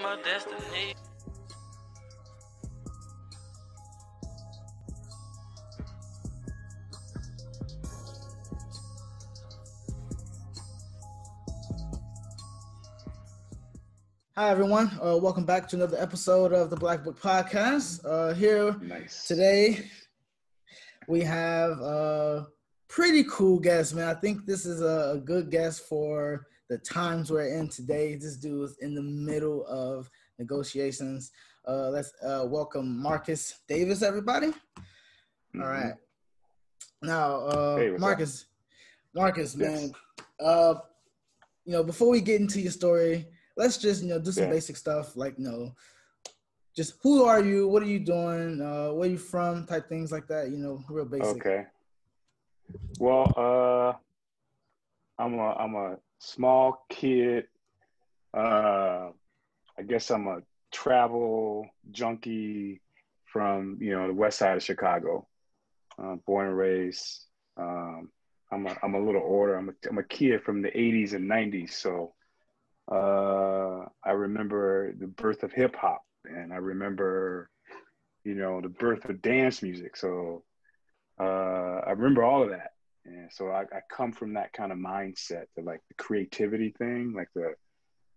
am a destiny. Hi, everyone. Welcome back to another episode of the Black Book Podcast. Here today, we have a pretty cool guest, man. I think this is a good guest for the times we're in today. This dude is in the middle of negotiations. Let's welcome Marcus Davis, everybody. Mm-hmm. All right. Now, hey, Marcus, man, before we get into your story, let's just, do some basic stuff like, just who are you? What are you doing? Where are you from? Type things like that, real basic. Okay. Well, I'm a small kid. I guess I'm a travel junkie from, the west side of Chicago. Born and raised. I'm a little older. I'm a kid from the 80s and 90s. So I remember the birth of hip hop, and I remember, the birth of dance music. So I remember all of that. And so I come from that kind of mindset, to like the creativity thing, like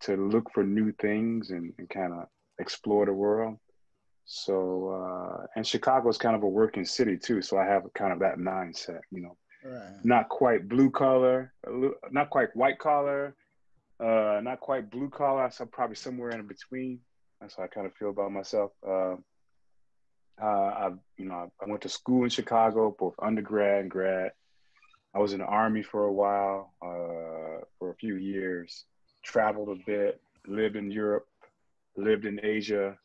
to look for new things and kind of explore the world. So, and Chicago is kind of a working city too. So I have kind of that mindset, right. Not quite blue collar, not quite white collar, not quite blue collar. So probably somewhere in between. That's how I kind of feel about myself. I went to school in Chicago, both undergrad and grad. I was in the Army for a while, for a few years, traveled a bit, lived in Europe, lived in Asia,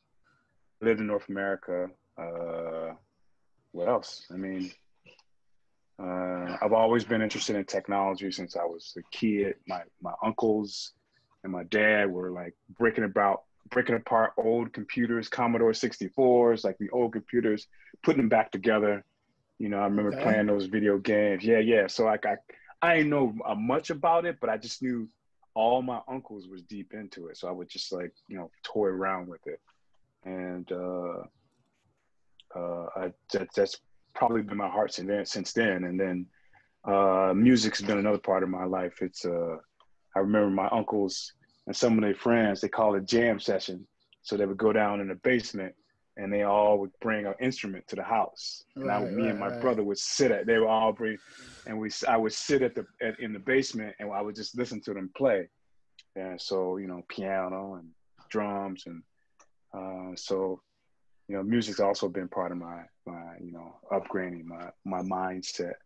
lived in North America. What else? I mean, I've always been interested in technology since I was a kid. My uncles and my dad were like breaking apart old computers, Commodore 64s, like the old computers, putting them back together. I remember playing those video games. Yeah. So like I didn't know much about it, but I just knew all my uncles was deep into it. So I would just like, toy around with it. And that's probably been my heart since then. And then music's been another part of my life. It's I remember my uncles and some of their friends, they call it jam session. So they would go down in the basement and they all would bring an instrument to the house. And me and my brother would they would all bring, and I would sit in the basement and I would just listen to them play. And so, piano and drums. And so, music's also been part of my upgrading, my mindset.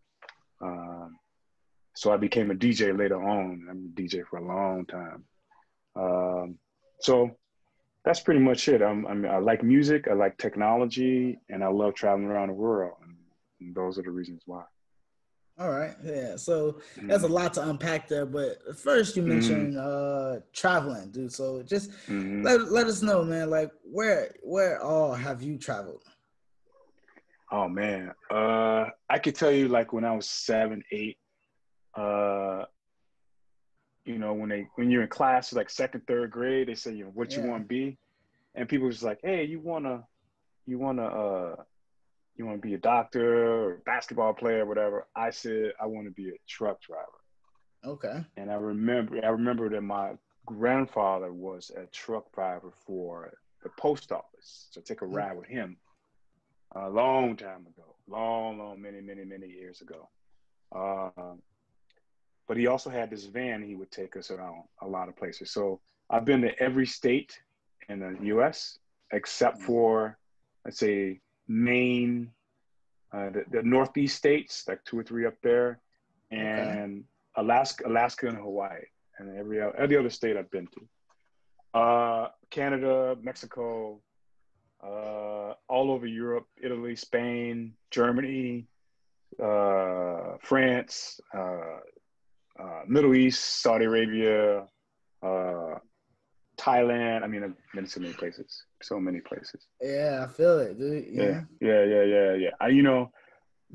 So I became a DJ later on. I'm a DJ for a long time. So that's pretty much it. I like music, I like technology, and I love traveling around the world. And those are the reasons why. All right. Yeah. So there's a lot to unpack there. But first you mentioned traveling, dude. So just let us know, man, like where all have you traveled? Oh man. I could tell you like when I was 7, 8, when you're in class, like second, third grade, they say, what you want to be? And people just like, hey, you wanna be a doctor or basketball player or whatever. I said, I want to be a truck driver. Okay. And I remember that my grandfather was a truck driver for the post office. So take a ride with him a long time ago, many years ago. But he also had this van. He would take us around a lot of places. So I've been to every state in the U.S. except for, let's say, Maine, the Northeast states, like 2 or 3 up there, and Alaska and Hawaii, and every other state I've been to. Canada, Mexico, all over Europe, Italy, Spain, Germany, France, Middle East, Saudi Arabia, Thailand. I mean, I've been to so many places. Yeah, I feel it, dude. Yeah.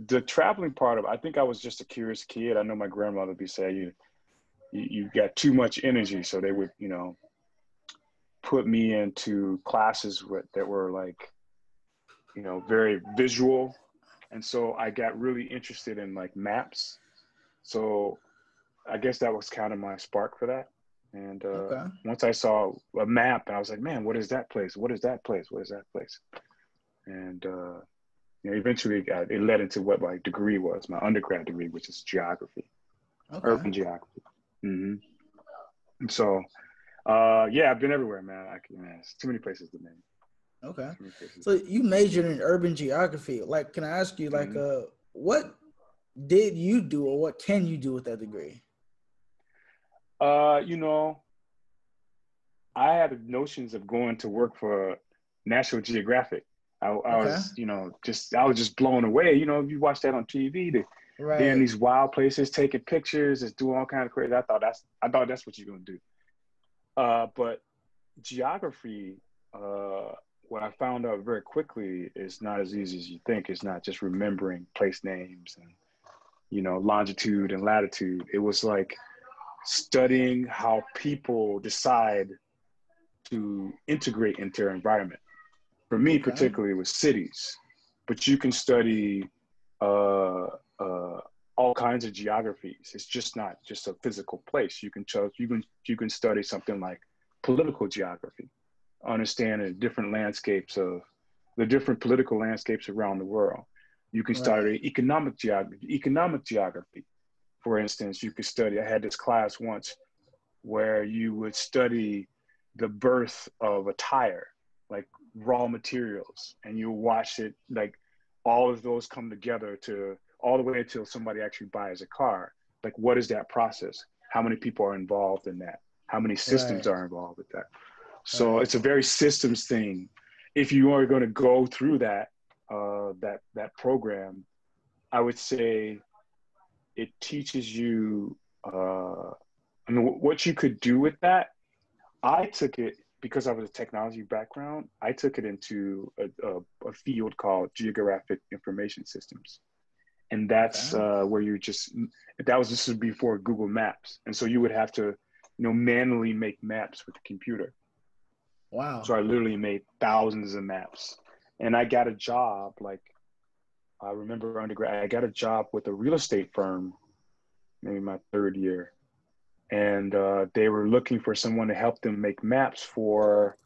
The traveling part of it, I think I was just a curious kid. I know my grandmother would be saying, you got too much energy. So they would, put me into classes that were like, you know, very visual. And so I got really interested in like maps. So I guess that was kind of my spark for that. And once I saw a map, and I was like, man, what is that place? What is that place? What is that place? And you know, eventually it led into what my degree was, my undergrad degree, which is geography, urban geography. Mm-hmm. And so, yeah, I've been everywhere, man. It's too many places to name. Okay. So you majored in urban geography. Like, can I ask you, like, what did you do, or what can you do with that degree? You know, I had notions of going to work for National Geographic. I was, you know, I was just blown away. You know, if you watch that on TV, they're in these wild places taking pictures, just doing all kinds of crazy. I thought that's what you're gonna do. But geography, what I found out very quickly is not as easy as you think. It's not just remembering place names and, you know, longitude and latitude. It was like studying how people decide to integrate into their environment. For me, particularly, it was cities, but you can study all kinds of geographies. It's just not just a physical place. You can study something like political geography, understand the different political landscapes around the world. You can study economic geography. For instance, you could study, I had this class once where you would study the birth of a tire, like raw materials, and you watch it, like all of those come together to all the way until somebody actually buys a car. Like, what is that process? How many people are involved in that? How many systems are involved with that? So it's a very systems thing. If you are going to go through that program, I would say it teaches you, I mean, what you could do with that. I took it because I was a technology background. I took it into a field called geographic information systems. And that's where this is before Google Maps. And so you would have to, you know, manually make maps with the computer. Wow. So I literally made thousands of maps. And I got a job, like, I remember undergrad, I got a job with a real estate firm, maybe my third year. And they were looking for someone to help them make maps for,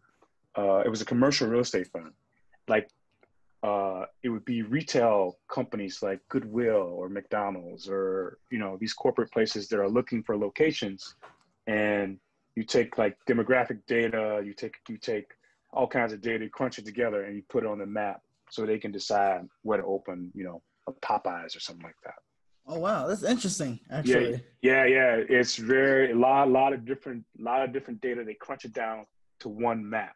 it was a commercial real estate firm. Like, it would be retail companies like Goodwill or McDonald's, or, you know, these corporate places that are looking for locations. And you take like demographic data, you take all kinds of data, crunch it together, and you put it on the map so they can decide where to open, you know, a Popeyes or something like that. Oh wow, that's interesting. Actually, yeah. It's a lot of different data. They crunch it down to one map,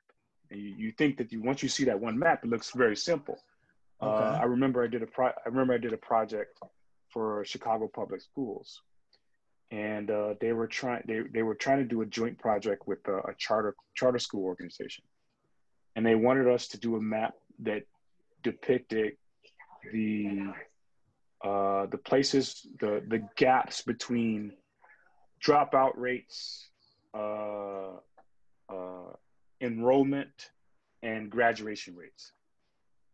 and you think that once you see that one map, it looks very simple. I remember I did a project for Chicago Public Schools, and they were trying to do a joint project with a charter school organization, and they wanted us to do a map that depicted the places, the gaps between dropout rates, enrollment, and graduation rates.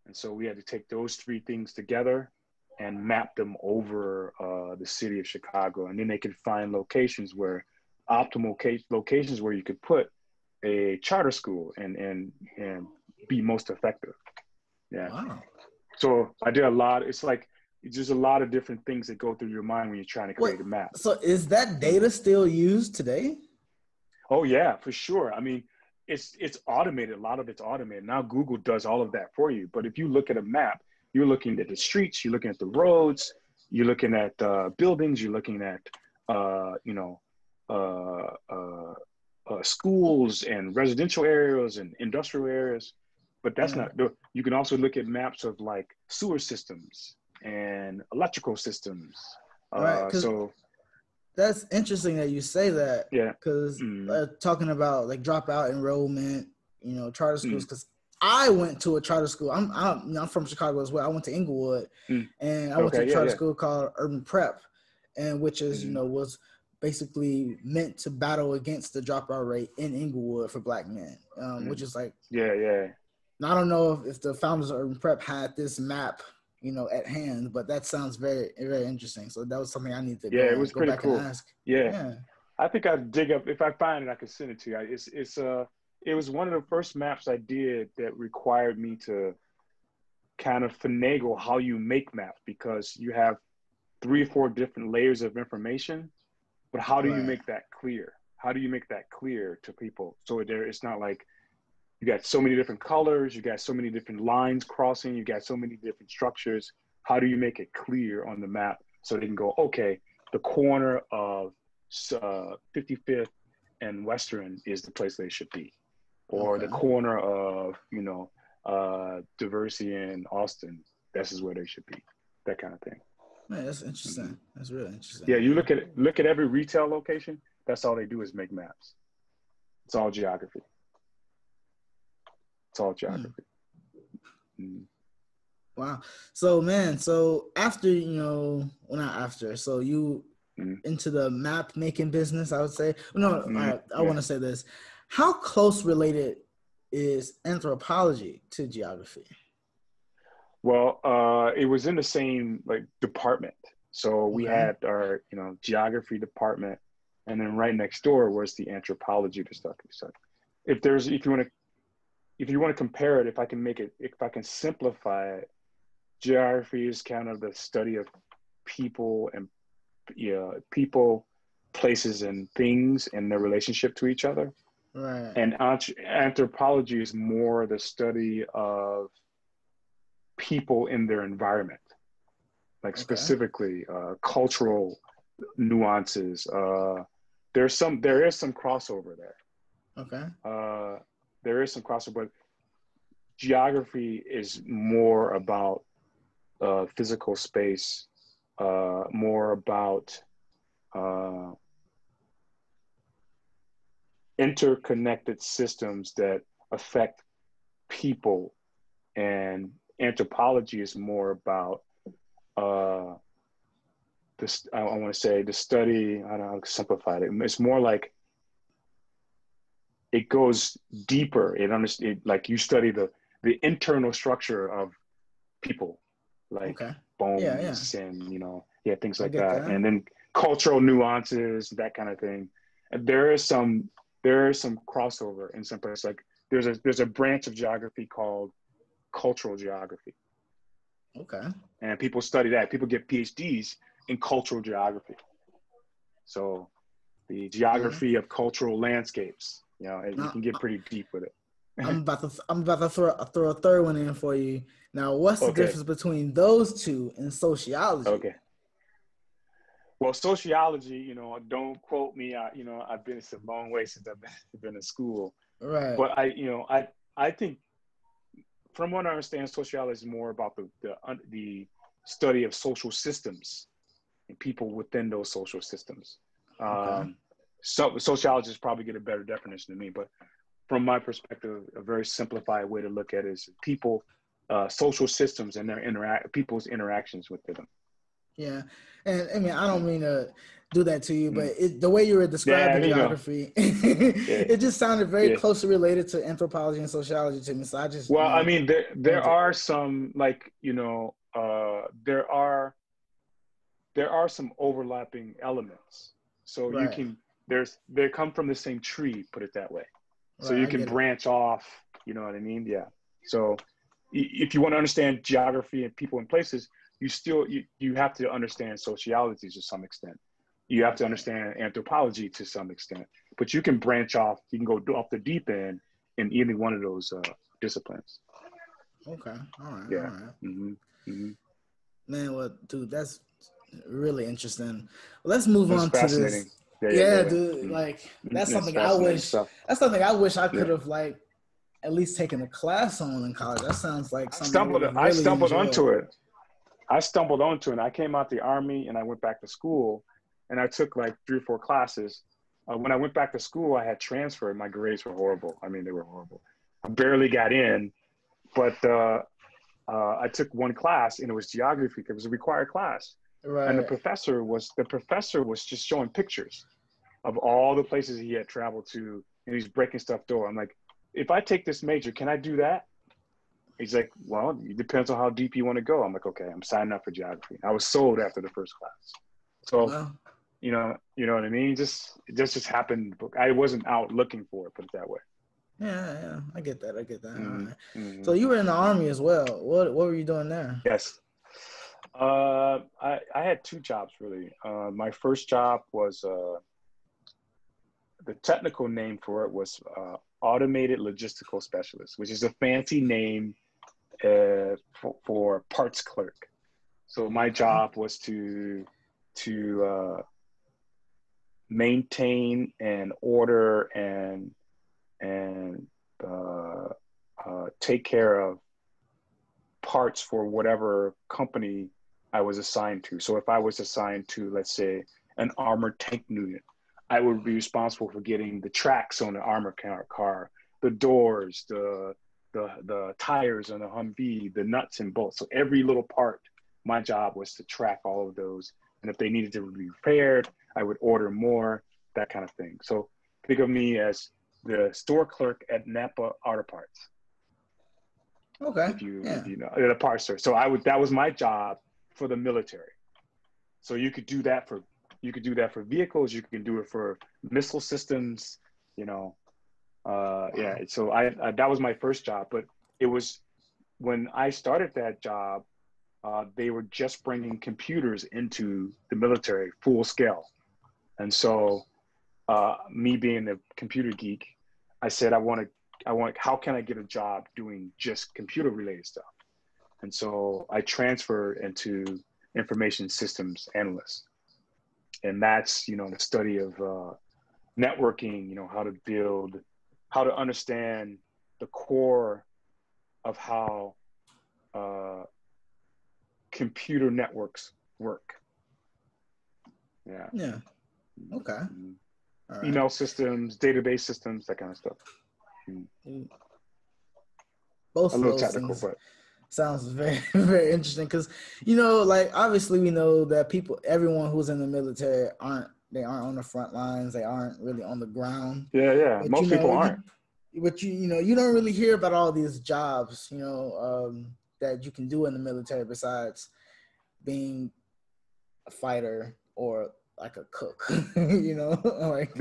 And so we had to take those three things together and map them over the city of Chicago. And then they could find locations where locations where you could put a charter school and be most effective. Yeah. Wow. So I did a lot. It's just a lot of different things that go through your mind when you're trying to create a map. So is that data still used today? Oh yeah, for sure. I mean, it's automated. A lot of it's automated. Now Google does all of that for you. But if you look at a map, you're looking at the streets, you're looking at the roads, you're looking at buildings, you're looking at schools and residential areas and industrial areas. But that's not. You can also look at maps of like sewer systems and electrical systems. So that's interesting that you say that. Yeah. Because talking about like dropout enrollment, you know, charter schools. Because I went to a charter school. I'm from Chicago as well. I went to Inglewood, and I went to a charter school called Urban Prep, and which is was basically meant to battle against the dropout rate in Inglewood for Black men, which is like, I don't know if the founders of Urban Prep had this map, at hand, but that sounds very, very interesting. So that was something I need to go back and ask. Yeah. I think I'd dig up, if I find it, I can send it to you. It was one of the first maps I did that required me to kind of finagle how you make maps, because you have 3 or 4 different layers of information, but how do you make that clear? How do you make that clear to people? So it's not like you got so many different colors, you got so many different lines crossing, you got so many different structures. How do you make it clear on the map so they can go, okay, the corner of 55th and Western is the place they should be, or the corner of Diversity in Austin, this is where they should be, that kind of thing. Man, that's interesting. That's really interesting. Yeah, you look at every retail location. That's all they do is make maps. It's all geography. It's all geography. Wow. So after, well, not after, so you into the map making business, I would say. No, I want to say this. How close related is anthropology to geography? Well, it was in the same department. So we had our, geography department, and then right next door was the anthropology stuff. So if you want to compare it, if I can simplify it, geography is kind of the study of people and people, places, and things and their relationship to each other. Right. And anthropology is more the study of people in their environment, specifically cultural nuances. There is some crossover there. Okay. There is some crossover, but geography is more about physical space, more about interconnected systems that affect people, and anthropology is more about this. I want to say the study. I don't know how to simplify it. It's more like it goes deeper. Like you study the internal structure of people, bones and things like that, and then cultural nuances, that kind of thing. And there is some crossover in some places. Like there's a branch of geography called cultural geography. Okay. And people study that. People get PhDs in cultural geography. So the geography of cultural landscapes, you can get pretty deep with it. I'm about to throw a third one in for you. Now, what's the difference between those two and sociology? Okay. Well, sociology, don't quote me. I've been, it's a long way since I've been in school. Right. But I think, from what I understand, sociology is more about the study of social systems and people within those social systems. So sociologists probably get a better definition than me, but from my perspective, a very simplified way to look at it is people, social systems and their people's interactions with them. Yeah, and I mean, I don't mean to do that to you, but the way you were describing geography, it just sounded very closely related to anthropology and sociology to me. So I just I mean, there are some there are some overlapping elements. So they come from the same tree, put it that way. So you can branch off, you know what I mean? Yeah. So if you want to understand geography and people and places, you have to understand sociology to some extent. You have to understand anthropology to some extent, but you can branch off. You can go off the deep end in either one of those disciplines. Okay. All right. Yeah. All right. Mm-hmm. Man, well, dude, that's really interesting. Let's move on to this. Yeah, dude. Like that's something I wish. That's something I wish I could have at least taken a class on in college. That sounds like something I stumbled onto it. I stumbled onto it. I came out the Army and I went back to school, and I took 3 or 4 classes. When I went back to school, I had transferred. My grades were horrible. I mean, they were horrible. I barely got in, but I took one class, and it was geography. It was a required class. Right. And the professor was just showing pictures. of all the places he had traveled to, and he's breaking stuff door. I'm like, if I take this major, can I do that? He's like, well, it depends on how deep you want to go. I'm like, okay, I'm signing up for geography. I was sold after the first class. So, Wow. you know what I mean? It just happened. I wasn't out looking for it, put it that way. Yeah, I get that. Mm-hmm. All right. Mm-hmm. So you were in the Army as well. What were you doing there? Yes. I had two jobs really. My first job was the technical name for it was automated logistical specialist, which is a fancy name for parts clerk. So my job was to maintain and order and take care of parts for whatever company I was assigned to. So if I was assigned to, let's say, an armored tank unit, I would be responsible for getting the tracks on the armored car, the doors, the tires on the Humvee, the nuts and bolts. So every little part, my job was to track all of those. And if they needed to be repaired, I would order more, that kind of thing. So think of me as the store clerk at Napa Auto Parts. Okay. If you know, the parts store. So that was my job for the military. So you could do that for vehicles. You can do it for missile systems. So that was my first job. But it was when I started that job, they were just bringing computers into the military full scale, and so me being a computer geek, I said I want. How can I get a job doing just computer related stuff? And so I transferred into information systems analyst. And that's, the study of networking, how to understand the core of how computer networks work. Yeah. Yeah. Okay. Mm-hmm. All right. Email systems, database systems, that kind of stuff. Both a of little those technical, things but sounds very, very interesting because, like obviously we know that everyone who's in the military aren't on the front lines. They aren't really on the ground. Yeah. But, most people aren't. But you don't really hear about all these jobs, that you can do in the military besides being a fighter or like a cook, like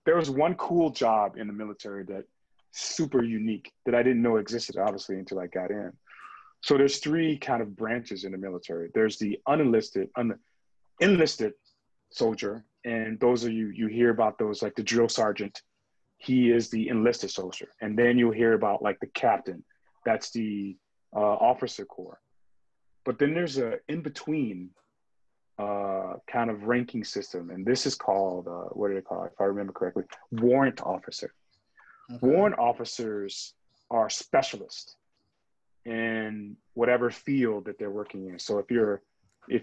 there was one cool job in the military that super unique that I didn't know existed, obviously, until I got in. So there's three kind of branches in the military. There's the enlisted soldier, and those are you hear about those, like the drill sergeant. He is the enlisted soldier, and then you'll hear about like the captain. That's the officer corps. But then there's a in between kind of ranking system, and this is called what do they call it, if I remember correctly, warrant officer. Okay. Warrant officers are specialists in whatever field that they're working in. So if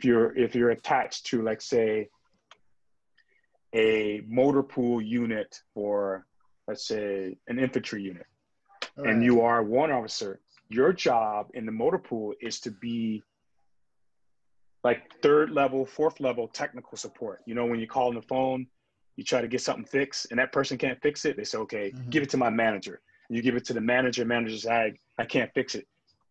you're attached to, like, say, a motor pool unit for, let's say, an infantry unit, right, and you are a warrant officer, your job in the motor pool is to be like third level, fourth level technical support. When you call on the phone, you try to get something fixed and that person can't fix it. They say, okay, give it to my manager. And you give it to the manager. Manager says, I can't fix it.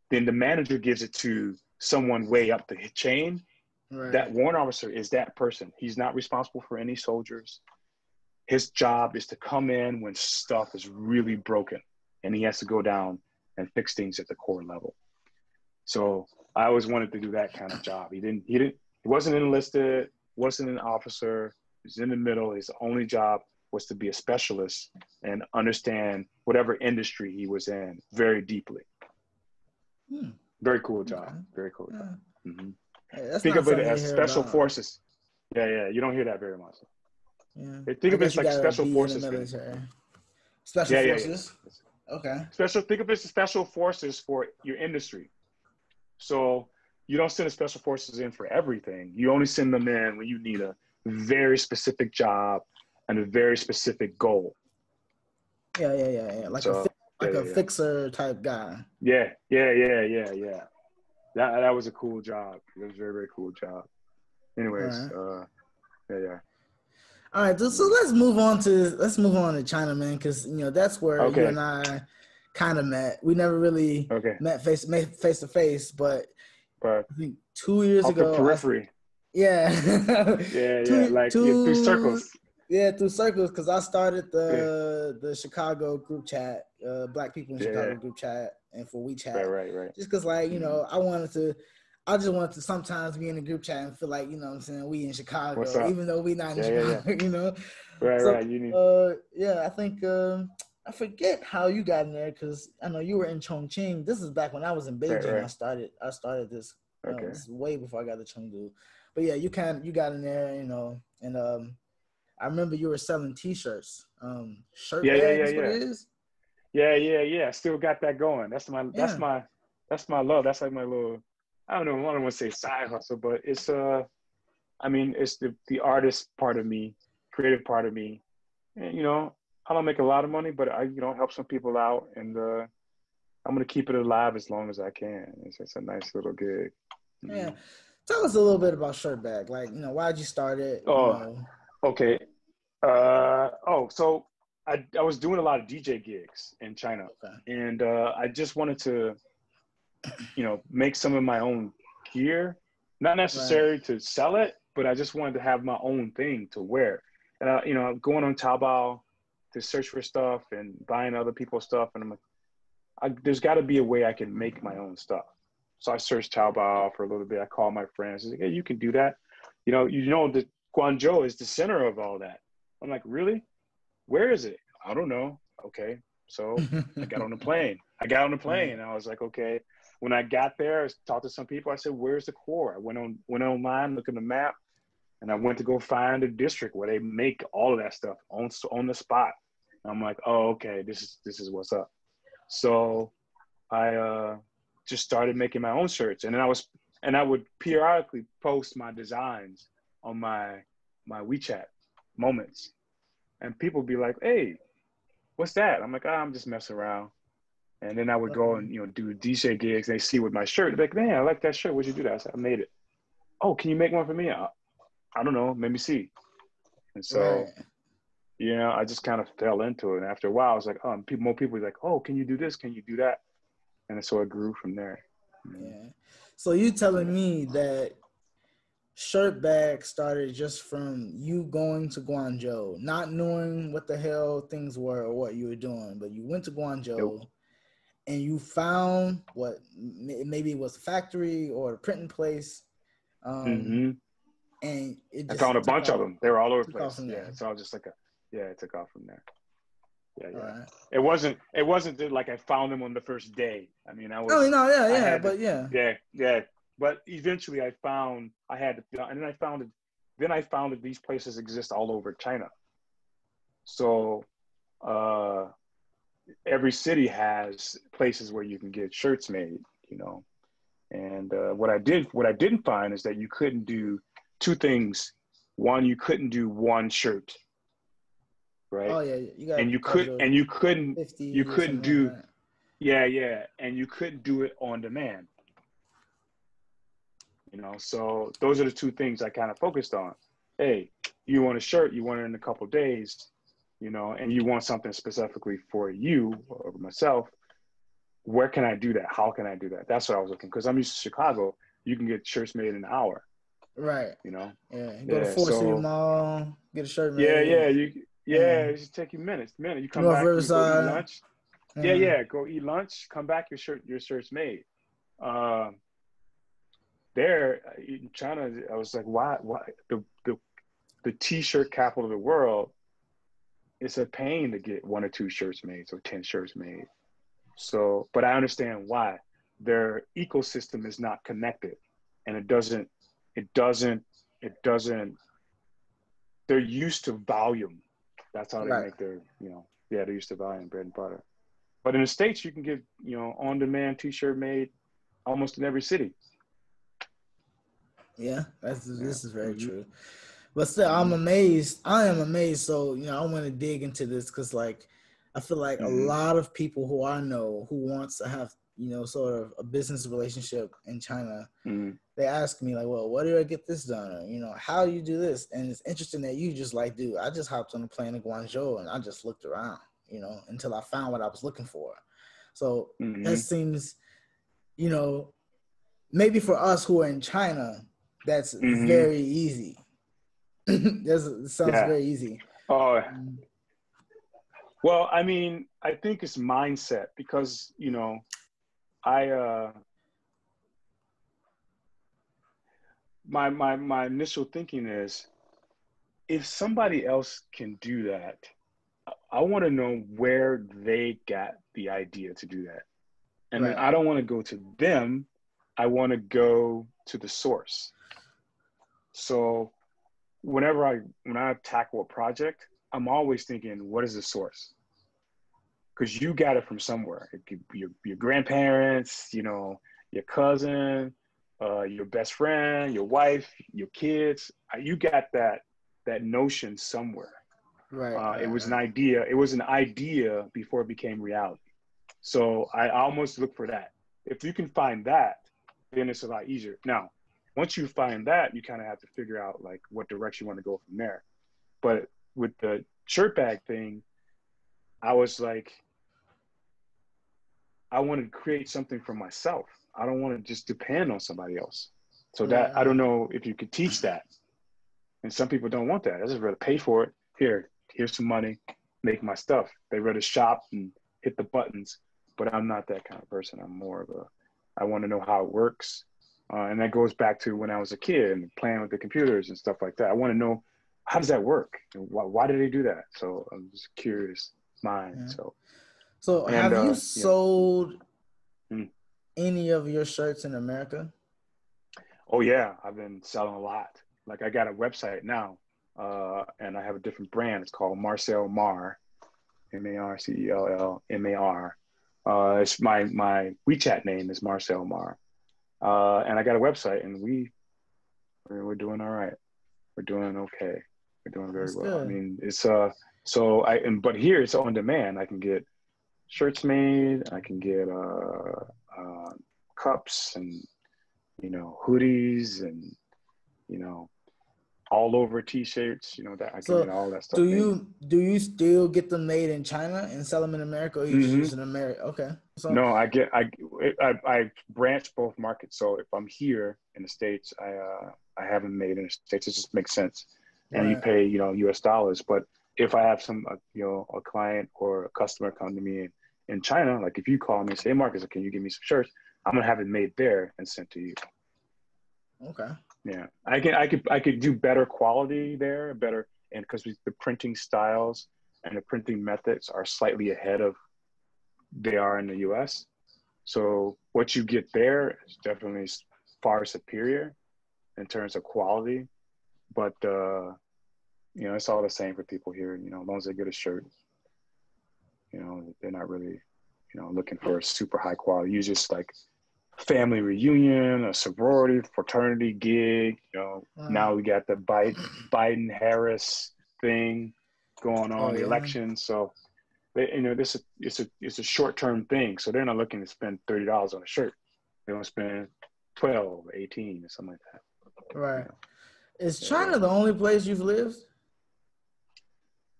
Then the manager gives it to someone way up the chain. Right. That warrant officer is that person. He's not responsible for any soldiers. His job is to come in when stuff is really broken, and he has to go down and fix things at the core level. So I always wanted to do that kind of job. He wasn't enlisted, wasn't an officer. He was in the middle. His only job was to be a specialist and understand whatever industry he was in very deeply. Very cool job. Okay. Very cool job. Mm-hmm. Hey, think of it as special forces. Yeah. You don't hear that very much. Yeah. Think of it as like special forces. Special forces. Yeah. Okay. Think of it as special forces for your industry. So you don't send the special forces in for everything. You only send them in when you need a very specific job and a very specific goal. Yeah. Like a fixer type guy. Yeah. That was a cool job. It was a very, very cool job. Anyways, yeah. All right, so let's move on to China, man, because that's where you and I kind of met. We never really met face to face, but I think 2 years ago, the periphery. Through circles. Yeah, through circles, because I started the Chicago group chat, Black people in Chicago group chat, and for WeChat. Right. Just because, I just wanted to sometimes be in the group chat and feel like, what I'm saying, we in Chicago, even though we not in Chicago, I think I forget how you got in there, because I know you were in Chongqing. This is back when I was in Beijing. Right. I started this. This is way before I got to Chengdu. But yeah, you got in there, and I remember you were selling T-shirts, shirt bags. What it is? Yeah. Still got that going. That's my love. That's like my little, I don't want to say side hustle, but it's it's the artist part of me, creative part of me, and I don't make a lot of money, but I help some people out, and I'm gonna keep it alive as long as I can. It's a nice little gig. Yeah. Tell us a little bit about Shirt Bag. Why'd you start it? Okay. So I was doing a lot of DJ gigs in China, and I just wanted to, make some of my own gear, not necessarily to sell it, but I just wanted to have my own thing to wear. And going on Taobao to search for stuff and buying other people's stuff, and I'm like, there's got to be a way I can make my own stuff. So I searched Taobao for a little bit. I called my friends. I was like, hey, you can do that. That Guangzhou is the center of all that. I'm like, really? Where is it? I don't know. Okay. So I got on the plane. And I was like, okay. When I got there, I talked to some people. I said, where's the core? I went online, looked at the map, and I went to go find a district where they make all of that stuff on the spot. And I'm like, oh, okay, this is what's up. So I just started making my own shirts, and then I would periodically post my designs on my WeChat moments, and people would be like, hey, what's that? I'm like, I'm just messing around. And then I would go and do DJ gigs, and they see with my shirt, they're like, man, I like that shirt. Where'd you do that? I said, I made it. Oh, can you make one for me? I don't know, let me see. And so I just kind of fell into it, and after a while I was like, more people were like, oh, can you do this, can you do that? And so it grew from there. Yeah. So you telling me that Shirt Bag started just from you going to Guangzhou, not knowing what the hell things were or what you were doing, but you went to Guangzhou and you found what maybe it was a factory or a printing place. And it just I found a bunch of them. They were all over the place. Yeah. So I was just like, it took off from there. Yeah. Right. It wasn't like I found them on the first day. I mean, I was. Oh no, yeah. Yeah. But eventually, I found that these places exist all over China. So, every city has places where you can get shirts made, And what I didn't find is that you couldn't do two things. One, you couldn't do one shirt. Right. Oh yeah, and you couldn't do and you couldn't do it on demand. So those are the two things I kind of focused on. Hey, you want a shirt, you want it in a couple of days, and you want something specifically for you or myself. Where can I do that? How can I do that? That's what I was looking, because I'm used to Chicago. You can get shirts made in an hour. Right. You go to 4th Street Mall, get a shirt made. It just take you minutes. You come back, you go eat lunch. Go eat lunch, come back, your shirt's made. There in China, I was like, why the T-shirt capital of the world, it's a pain to get 1 or 2 shirts made, so 10 shirts made. So, but I understand why. Their ecosystem is not connected, and it doesn't, they're used to volume. That's how they make their, they're used to volume, bread and butter. But in the States, you can get, on-demand T-shirt made almost in every city. Yeah, this is very true. But still, I'm amazed. I am amazed. So, I want to dig into this because, I feel like a lot of people who I know who wants to have, you know, sort of a business relationship in China, they ask me like, well, where do I get this done? Or, you know, how do you do this? And it's interesting that you just like, dude, I just hopped on a plane to Guangzhou and I just looked around, you know, until I found what I was looking for. So that seems, you know, maybe for us who are in China, that's very easy. It sounds very easy. Oh, well, I mean, I think it's mindset because, you know, my initial thinking is if somebody else can do that, I want to know where they got the idea to do that. And then I don't want to go to them. I want to go to the source. So when I tackle a project, I'm always thinking, what is the source? Because you got it from somewhere. It could be your grandparents, you know, your cousin, your best friend, your wife, your kids. You got that notion somewhere. It was an idea. It was an idea before it became reality. So I almost look for that. If you can find that, then it's a lot easier. Now, once you find that, you kind of have to figure out like what direction you want to go from there. But with the shirt bag thing, I was like, I want to create something for myself. I don't want to just depend on somebody else. So that, I don't know if you could teach that. And some people don't want that. They just rather pay for it. Here's some money, make my stuff. They rather shop and hit the buttons. But I'm not that kind of person. I'm more of I want to know how it works. And that goes back to when I was a kid and playing with the computers and stuff like that. I want to know, how does that work? Why do they do that? So I'm just curious mind. So have you sold any of your shirts in America? Oh yeah, I've been selling a lot. Like I got a website now, and I have a different brand. It's called Marcel Mar, MarCellMar. It's my WeChat name is Marcel Mar, and I got a website, and we're doing all right. We're doing okay. We're doing very well. Good. I mean, it's but here it's on demand. I can get shirts made. I can get cups and, you know, hoodies and, you know, all over t-shirts, you know, that I can get all that stuff. Do you still get them made in China and sell them in America, or you just use in America? Okay. So no, I branch both markets. So if I'm here in the States, I have them made in the States. It just makes sense. And you pay, you know, US dollars. But if I have some, you know, a client or a customer come to me in China, like if you call me and say, hey, Marcus, can you give me some shirts? I'm gonna have it made there and sent to you. Okay. Yeah, I could do better quality there, better, and because the printing styles and the printing methods are slightly ahead of they are in the U.S. So what you get there is definitely far superior in terms of quality, but you know, it's all the same for people here. You know, as long as they get a shirt, you know, they're not really, you know, looking for a super high quality. You just like family reunion, a sorority, fraternity gig. You know, now we got the Biden Harris thing going on, the election. So, you know, it's a short term thing. So they're not looking to spend $30 on a shirt. They want to spend 12, 18, or something like that. Right. You know? Is China the only place you've lived?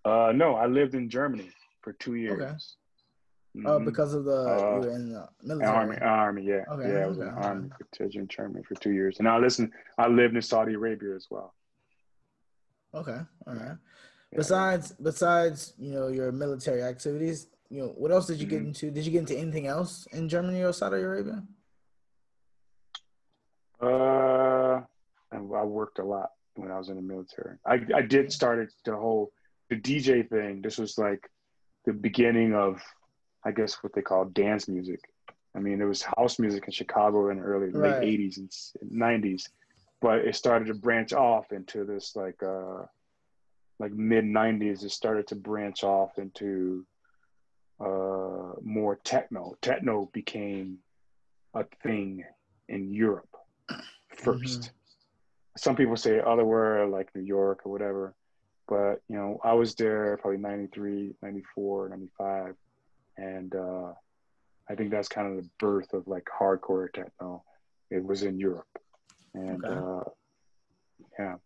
No, I lived in Germany for 2 years. Okay. Because of you were in the military. Army, yeah. Okay, yeah, I was in the Army in Germany for 2 years. And I lived in Saudi Arabia as well. Okay, all right. Yeah. Besides, you know, your military activities, you know, what else did you get into? Did you get into anything else in Germany or Saudi Arabia? I worked a lot when I was in the military. I did start the DJ thing. This was like the beginning of, I guess, what they call dance music. I mean, there was house music in Chicago in the early late 80s and 90s, but it started to branch off into this like mid 90s. It started to branch off into more techno. Techno became a thing in Europe first. Some people say otherwhere, like New York or whatever, But, you know, I was there probably 93, 94, 95. And I think that's kind of the birth of like hardcore techno. It was in Europe. And yeah.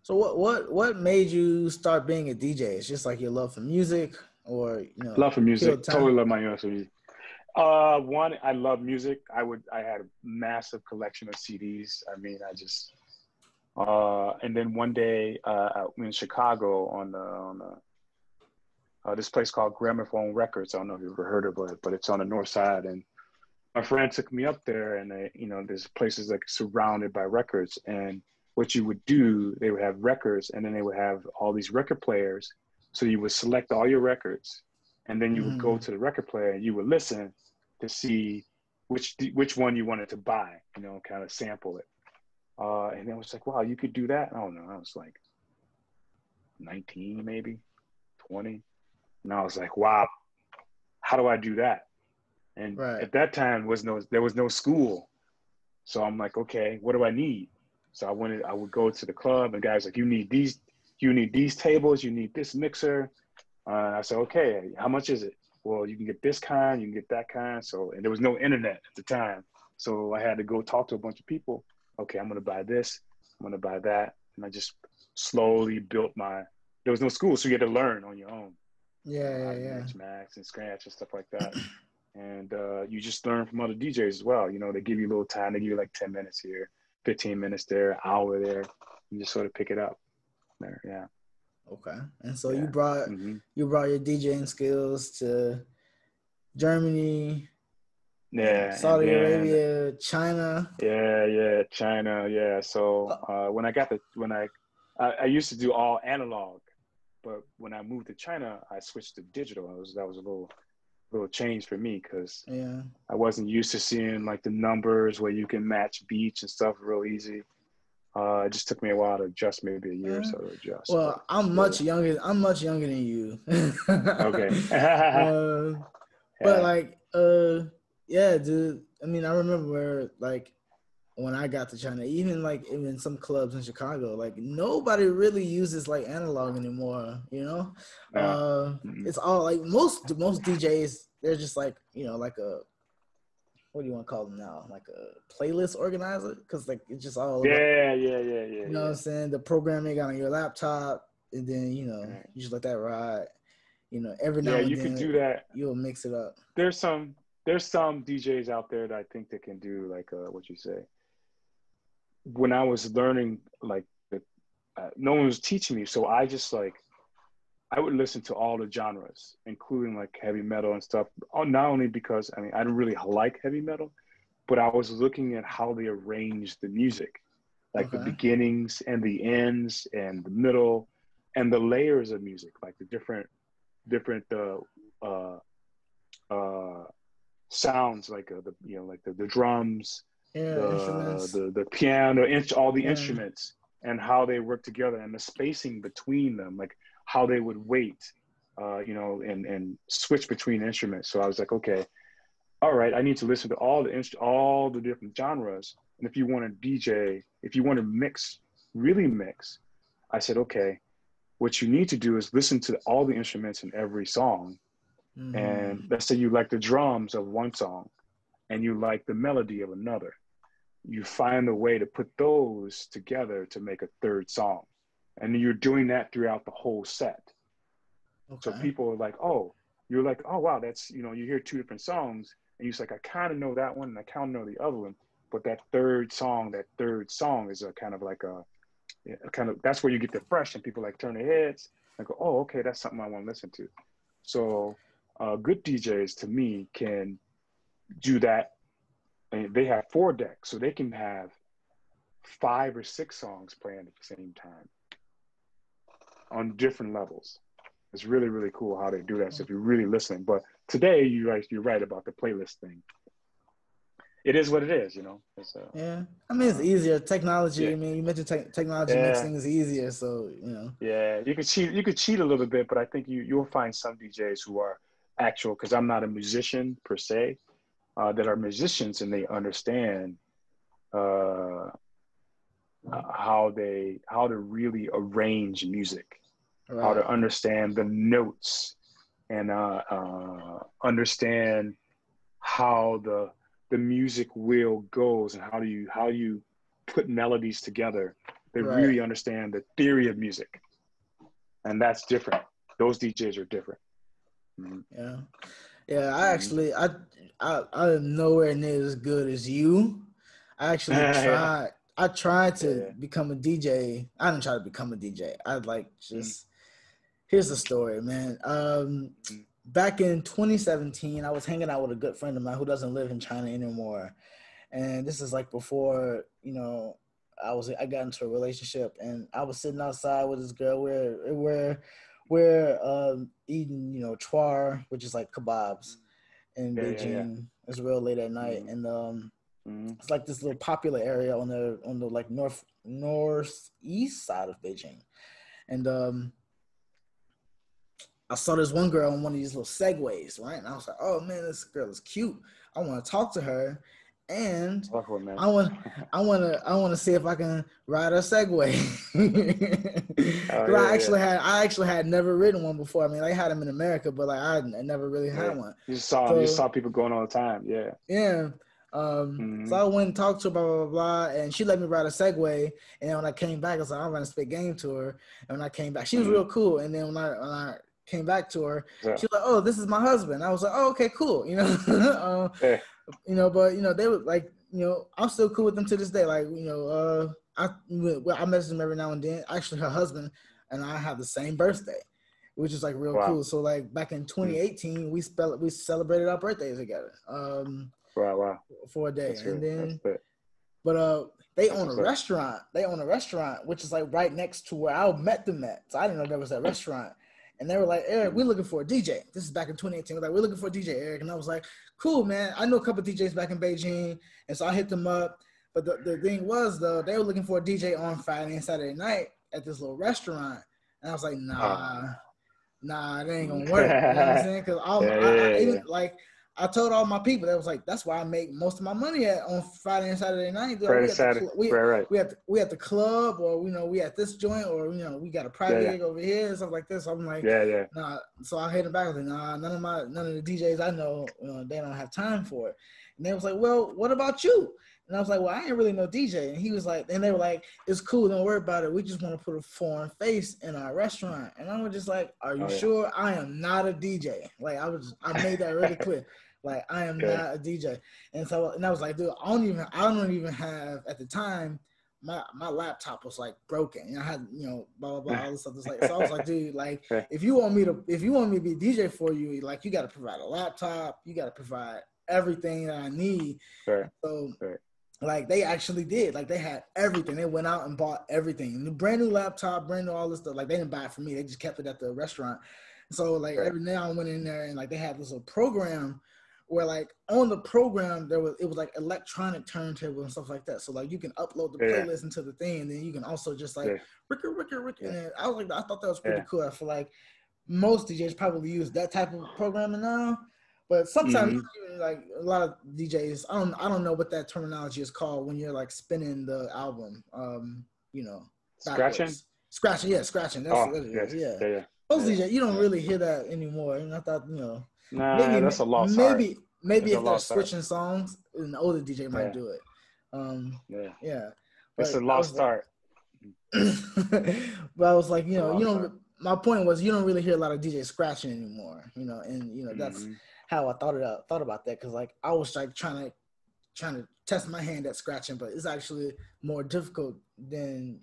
So what made you start being a DJ? It's just like your love for music, or love for music. time? Totally love my music. One, I love music. I had a massive collection of CDs. I mean, and then one day in Chicago on this place called Gramophone Records. I don't know if you've ever heard of it, but it's on the north side. And my friend took me up there, and there's places like surrounded by records. And what you would do, they would have records, and then they would have all these record players. So you would select all your records, and then you would go to the record player and you would listen to see which one you wanted to buy, kind of sample it. And it was like, wow, you could do that? I don't know. I was like 19, maybe 20. And I was like, wow, how do I do that? And at that time there was no school. So I'm like, okay, what do I need? So I would go to the club, and guys like, you need these tables, you need this mixer. I said, okay, how much is it? Well, you can get this kind, you can get that kind. So, and there was no internet at the time. So I had to go talk to a bunch of people. Okay, I'm going to buy this, I'm going to buy that. And I just slowly built there was no school, so you had to learn on your own. Yeah. Mix, max, and scratch and stuff like that. And you just learn from other DJs as well. They give you a little time. They give you like 10 minutes here, 15 minutes there, an hour there. You just sort of pick it up there. Yeah. Okay. And so you brought your DJing skills to Germany, Saudi Arabia, China. Yeah, China. Yeah. So I used to do all analog, but when I moved to China, I switched to digital. That was a little change for me, because I wasn't used to seeing like the numbers where you can match beats and stuff real easy. It just took me a while to adjust, maybe a year or so to adjust. Well, I'm much younger than you. Okay. But like, yeah, dude. I mean, I remember like when I got to China, even some clubs in Chicago, like nobody really uses like analog anymore. It's all like most DJs. They're just like like a, what do you want to call them now? Like a playlist organizer, because like it's just all about, You know what I'm saying? The program you got on your laptop, and then you just let that ride. Every now and then could do that. You'll mix it up. There's some DJs out there that I think they can do like what you say. When I was learning, like no one was teaching me, so I just like I would listen to all the genres, including like heavy metal and stuff. Not only because I didn't really like heavy metal, but I was looking at how they arranged the music, like the beginnings and the ends and the middle, and the layers of music, like the different sounds, like the drums, the piano, all the instruments, and how they work together, and the spacing between them, like how they would wait, and switch between instruments. So I was like, okay, all right, I need to listen to all the different genres. And if you want to DJ, if you want to mix, really mix, I said, okay, what you need to do is listen to all the instruments in every song. And let's say you like the drums of one song and you like the melody of another. You find a way to put those together to make a third song. And you're doing that throughout the whole set. So people are like, oh, you're like, oh, wow, that's, you hear two different songs and you're just like, I kind of know that one and I kind of know the other one. But that third song is a kind of like that's where you get the fresh, and people like turn their heads and go, oh, okay, that's something I want to listen to. So good DJs to me can do that. And they have 4 decks, so they can have 5 or 6 songs playing at the same time on different levels. It's really, really cool how they do that. So if you're really listening, but today you're right about the playlist thing. It is what it is, It's, it's easier. Technology. I mean, you mentioned technology makes things easier. So Yeah, you could cheat a little bit, but I think you'll find some DJs who are actual. Because I'm not a musician per se, that are musicians, and they understand how to really arrange music, Right. how to understand the notes, and understand how the music wheel goes, and how you put melodies together. They really understand the theory of music, and that's different. Those DJs are different. Yeah. I actually I'm nowhere near as good as you. I actually tried. I tried to become a DJ. I didn't try to become a DJ. I'd like just here's the story, man. Back in 2017, I was hanging out with a good friend of mine who doesn't live in China anymore, and this is like before I got into a relationship, and I was sitting outside with this girl. We're eating char, which is like kebabs in Beijing. It's real late at night, and it's like this little popular area on the like northeast side of Beijing, and I saw this one girl on one of these little segways, right? And I was like, oh man, this girl is cute. I want to talk to her, and I want to see if I can ride a Segway. I actually had never ridden one before. I mean, I had them in America, but like I never really had one. You saw people going all the time, yeah. So I went and talked to her, blah, blah, blah, blah, and she let me ride a Segway. And then when I came back, I was like, I'm going to spit game to her. And when I came back, she was real cool. And then when I came back to her, she was like, oh, this is my husband. I was like, oh, okay, cool. But they were like, I'm still cool with them to this day. Like, I message them every now and then. Actually, her husband and I have the same birthday, which is like real cool. So like back in 2018, we celebrated our birthdays together. For a day. They own a restaurant. They own a restaurant, which is like right next to where I met them at. So I didn't know there was that restaurant. And they were like, Eric, we're looking for a DJ. This is back in 2018. We're looking for a DJ, Eric. And I was like, cool, man. I know a couple of DJs back in Beijing. And so I hit them up. But the thing was, though, they were looking for a DJ on Friday and Saturday night at this little restaurant. And I was like, nah, it ain't going to work. You know what I'm saying? Because I told all my people, that was like, that's why I make most of my money on Friday and Saturday night. We at the club, or we at this joint, or we got a private gig over here and stuff like this. So I'm like, nah. So I hit them back. I was like, nah, none of the DJs I know, they don't have time for it. And they was like, well, what about you? And I was like, well, I ain't really no DJ. And he was like, and they were like, it's cool, don't worry about it. We just want to put a foreign face in our restaurant. And I was just like, are you sure? I am not a DJ. Like I made that really clear. Like I am not a DJ. And I was like, dude, I don't even have at the time, my laptop was like broken. I had, blah blah blah, all this stuff. So I was like, dude, like if you want me to be a DJ for you, like you got to provide a laptop, you got to provide everything that I need. Like they actually did. Like they had everything. They went out and bought everything. The brand new laptop, brand new all this stuff. Like they didn't buy it for me. They just kept it at the restaurant. So like every now I went in there and like they had this little program where like on the program it was like electronic turntable and stuff like that. So like you can upload the playlist into the thing, and then you can also just like ricker. And I was like, I thought that was pretty cool. I feel like most DJs probably use that type of programming now. But sometimes like a lot of DJs, I don't know what that terminology is called when you're like spinning the album, scratching. Scratching. That's what it is. Yeah. Most DJs, you don't really hear that anymore. And I thought, maybe that's a lost art. Maybe if they're switching songs, an older DJ might do it. It's a lost art. But I was like, my point was you don't really hear a lot of DJs scratching anymore, and that's how I thought about that, because like I was like trying to test my hand at scratching, but it's actually more difficult than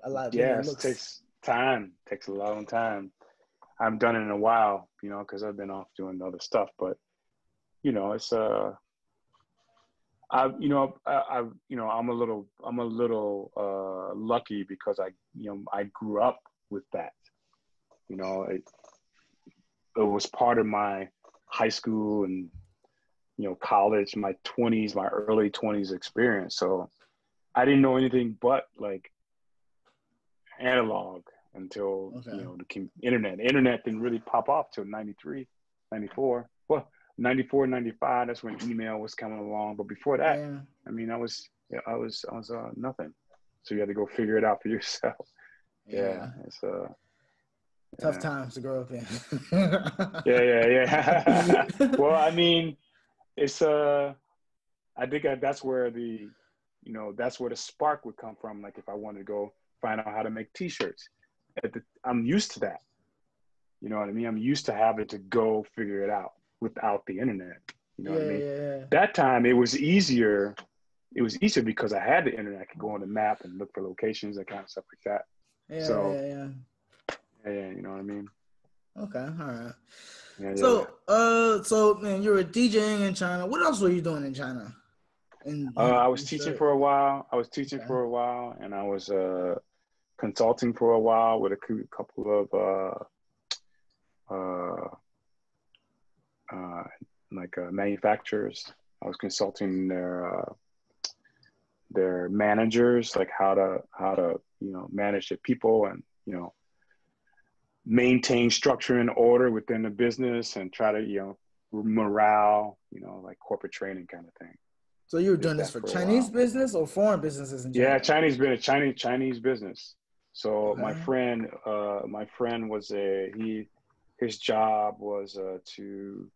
a lot. It takes a long time. I haven't done it in a while, because I've been off doing other stuff, but it's I'm a little lucky because I grew up with that. It was part of my high school and college, my early 20s experience. So I didn't know anything but like analog until the internet. The internet didn't really pop off till 93, 94. Well, 94, 95, that's when email was coming along. But before that, I mean, I was Yeah, I was nothing. So you had to go figure it out for yourself. Yeah, it's tough times to grow up in. yeah. Well, I mean, it's I think that's where that's where the spark would come from. Like if I wanted to go find out how to make T-shirts, I'm used to that. You know what I mean? I'm used to having to go figure it out without the internet. You know what I mean? Yeah. That time it was easier. It was easier because I had the internet. I could go on the map and look for locations, that kind of stuff like that. Yeah, you know what I mean? Okay, all right. Yeah. So man, you were DJing in China. What else were you doing in China? I was teaching for a while. And I was consulting for a while with a couple of manufacturers. I was consulting their managers, like how to manage their people and maintain structure and order within the business and try to morale, like corporate training kind of thing. So you were doing this for Chinese business or foreign businesses in China? Yeah, Chinese business. So my friend was his job was to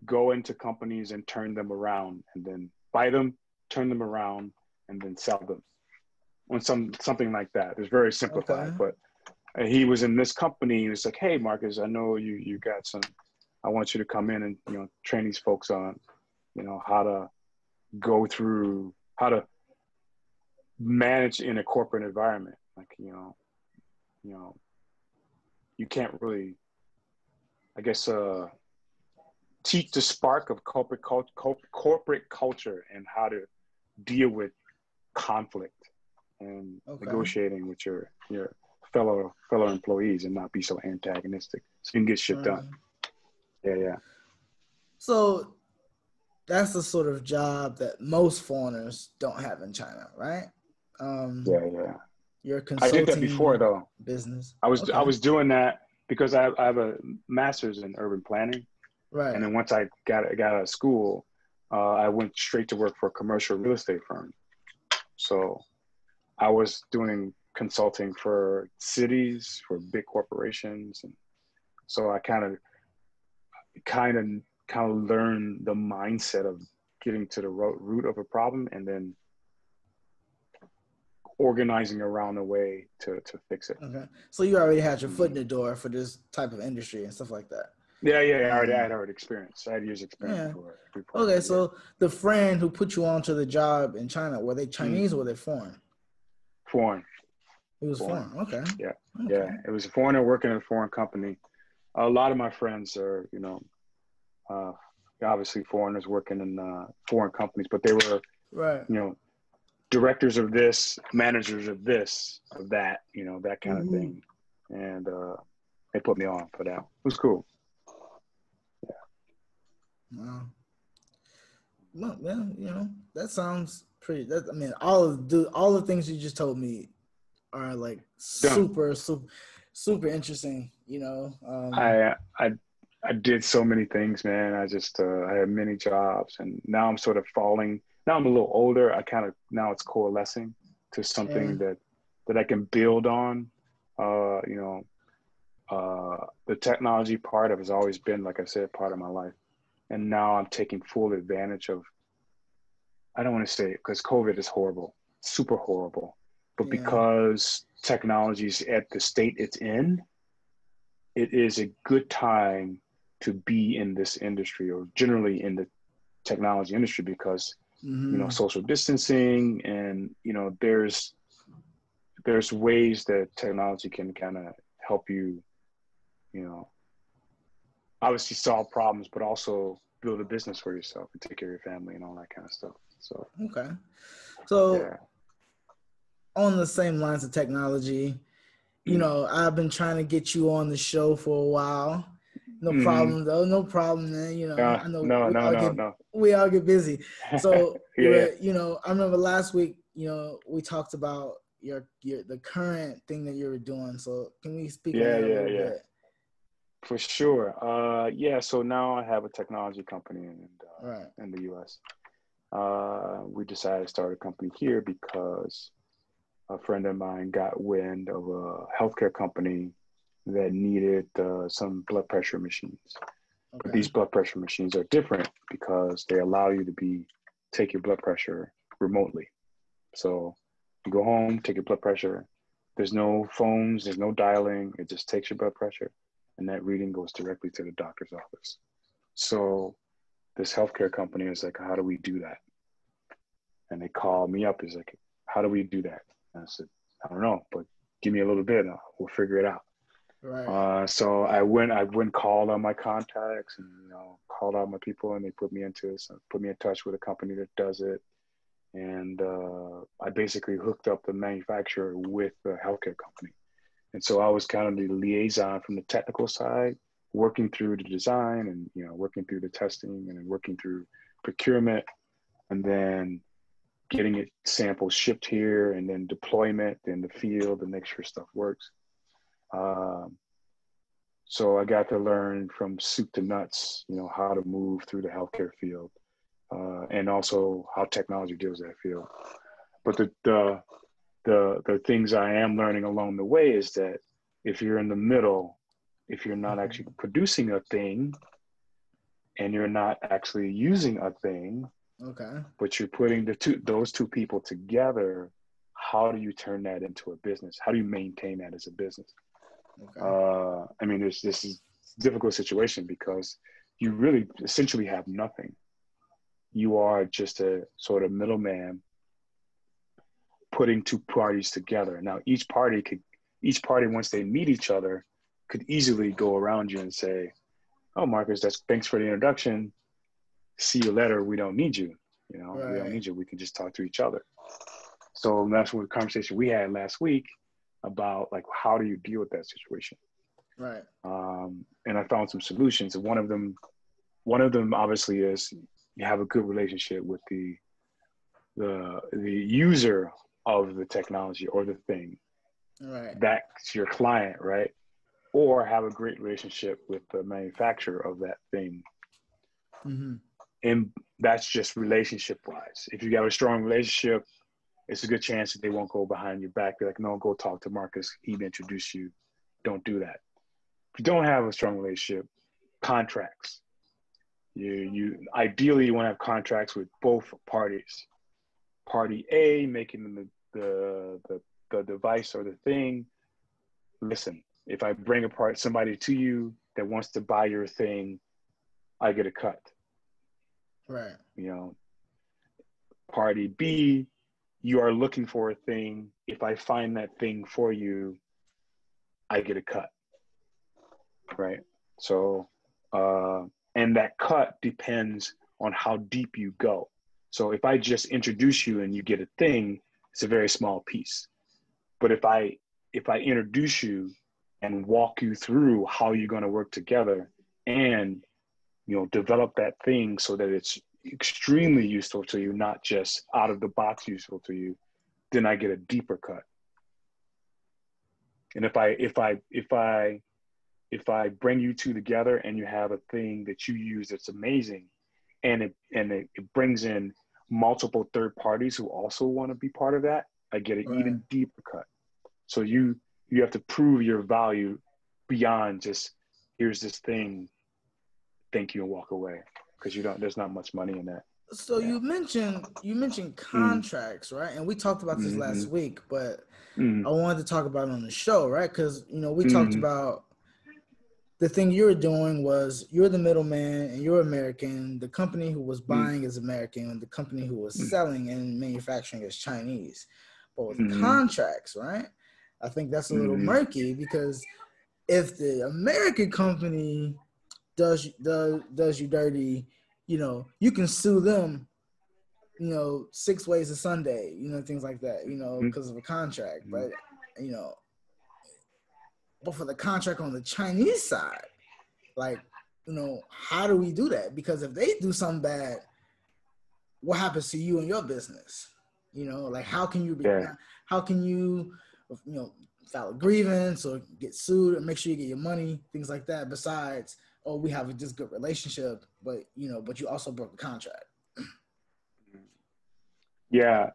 go into companies and turn them around and then buy them, turn them around, and then sell them on something like that. It's very simplified, but he was in this company. He was like, "Hey, Marcus, I know you got some. I want you to come in and train these folks on, how to go through, how to manage in a corporate environment. Like, you can't really, I guess, teach the spark of corporate culture and how to deal with conflict and negotiating with your fellow employees and not be so antagonistic, so you can get shit done." Yeah. So that's the sort of job that most foreigners don't have in China, right? Yeah. Your consulting I did that before though. Business. I was doing that because I have a master's in urban planning. Right. And then once I got out of school, I went straight to work for a commercial real estate firm. So I was doing consulting for cities, for big corporations, and so I kind of learned the mindset of getting to the root of a problem and then organizing around a way to fix it. Okay. So you already had your foot in the door for this type of industry and stuff like that. Yeah. I had experience. I had years experience before. Okay, so the friend who put you onto the job in China, were they Chinese or were they foreign? Foreign. It was foreign. Okay. Yeah. It was a foreigner working in a foreign company. A lot of my friends are, obviously foreigners working in foreign companies, but they were, directors of this, managers of this, of that, that kind of thing. And they put me on for that. It was cool. Wow. Well, that sounds pretty. I mean, all the things you just told me are like super interesting. I did so many things, man. I just I had many jobs, and now I'm sort of falling. Now I'm a little older. Now it's coalescing to something that I can build on. The technology part has always been, like I said, part of my life. And now I'm taking full advantage of, I don't want to say it because COVID is horrible, super horrible, but because technology is at the state it's in, it is a good time to be in this industry or generally in the technology industry because, social distancing and, there's ways that technology can kind of help you, obviously solve problems, but also build a business for yourself and take care of your family and all that kind of stuff. So on the same lines of technology, I've been trying to get you on the show for a while. No problem though. No problem, man. I know we all get busy. So I remember last week, we talked about the current thing that you were doing. So can we speak on that a little bit? For sure. So now I have a technology company in the US. we decided to start a company here because a friend of mine got wind of a healthcare company that needed some blood pressure machines. Okay. But these blood pressure machines are different because they allow you to take your blood pressure remotely. So you go home, take your blood pressure. There's no phones, there's no dialing. It just takes your blood pressure, and that reading goes directly to the doctor's office. So this healthcare company is like, how do we do that? And they called me up. He's like, how do we do that? And I said, I don't know, but give me a little bit. We'll figure it out. Right. So I went, called on my contacts and, called out my people, and they put me in touch with a company that does it. And I basically hooked up the manufacturer with the healthcare company. And so I was kind of the liaison from the technical side, working through the design and, working through the testing and then working through procurement, and then getting it samples shipped here, and then deployment in the field to make sure stuff works. So I got to learn from soup to nuts, how to move through the healthcare field, and also how technology deals with that field. But the things I am learning along the way is that if you're in the middle, if you're not actually producing a thing and you're not actually using a thing, okay, but you're putting those two people together, how do you turn that into a business? How do you maintain that as a business? Okay. I mean, this is a difficult situation because you really essentially have nothing. You are just a sort of middleman putting two parties together. Now, each party, once they meet each other, could easily go around you and say, oh, Marcus, thanks for the introduction. See you later. We don't need you. Right. We don't need you. We can just talk to each other. So that's what the conversation we had last week about, like, how do you deal with that situation? Right. And I found some solutions. And one of them obviously is you have a good relationship with the user of the technology or the thing. Right. That's your client, right? Or have a great relationship with the manufacturer of that thing. Mm-hmm. And that's just relationship wise. If you got a strong relationship, it's a good chance that they won't go behind your back. Be like, no, go talk to Marcus. He'd introduce you. Don't do that. If you don't have a strong relationship, contracts. You ideally you want to have contracts with both parties. Party A making the device or the thing. Listen, if I bring somebody to you that wants to buy your thing, I get a cut. Right. Party B, you are looking for a thing. If I find that thing for you, I get a cut. Right. So, and that cut depends on how deep you go. So if I just introduce you and you get a thing, it's a very small piece. But if I introduce you and walk you through how you're going to work together and, develop that thing so that it's extremely useful to you, not just out of the box useful to you, then I get a deeper cut. And if I bring you two together and you have a thing that you use that's amazing, and it brings in multiple third parties who also want to be part of that, I get an even deeper cut. So you have to prove your value beyond just, here's this thing, thank you, and walk away, because there's not much money in that. So you mentioned contracts, right? And we talked about this last week, but I wanted to talk about it on the show, right? Because we talked about the thing you were doing was you're the middleman and you're American. The company who was buying is American, and the company who was selling and manufacturing is Chinese. But with contracts, right? I think that's a little murky, because if the American company does you dirty, you can sue them, 6 ways a Sunday, things like that, because of a contract. But, but for the contract on the Chinese side, like, how do we do that? Because if they do something bad, what happens to you and your business? Like, how can you file a grievance or get sued and make sure you get your money, things like that, besides, oh, we have a just good relationship, but you also broke the contract. Yeah.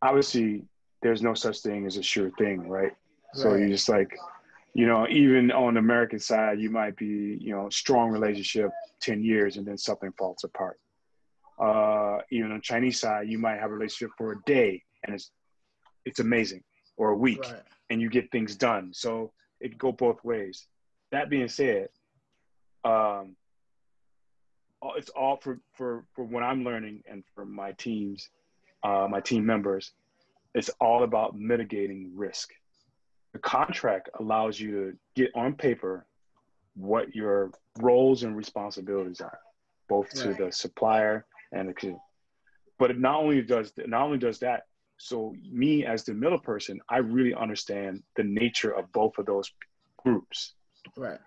Obviously, there's no such thing as a sure thing, right? So Right. you just like, even on the American side, you might be, strong relationship 10 years and then something falls apart. Even on the Chinese side, you might have a relationship for a day and it's amazing, or a week, Right. and you get things done. So it can go both ways. That being said, um, it's all for what I'm learning and for my teams, my team members. It's all about mitigating risk. The contract allows you to get on paper what your roles and responsibilities are, both to Right. the supplier and the consumer. But it not only does that. So me as the middle person, I really understand the nature of both of those groups. Right.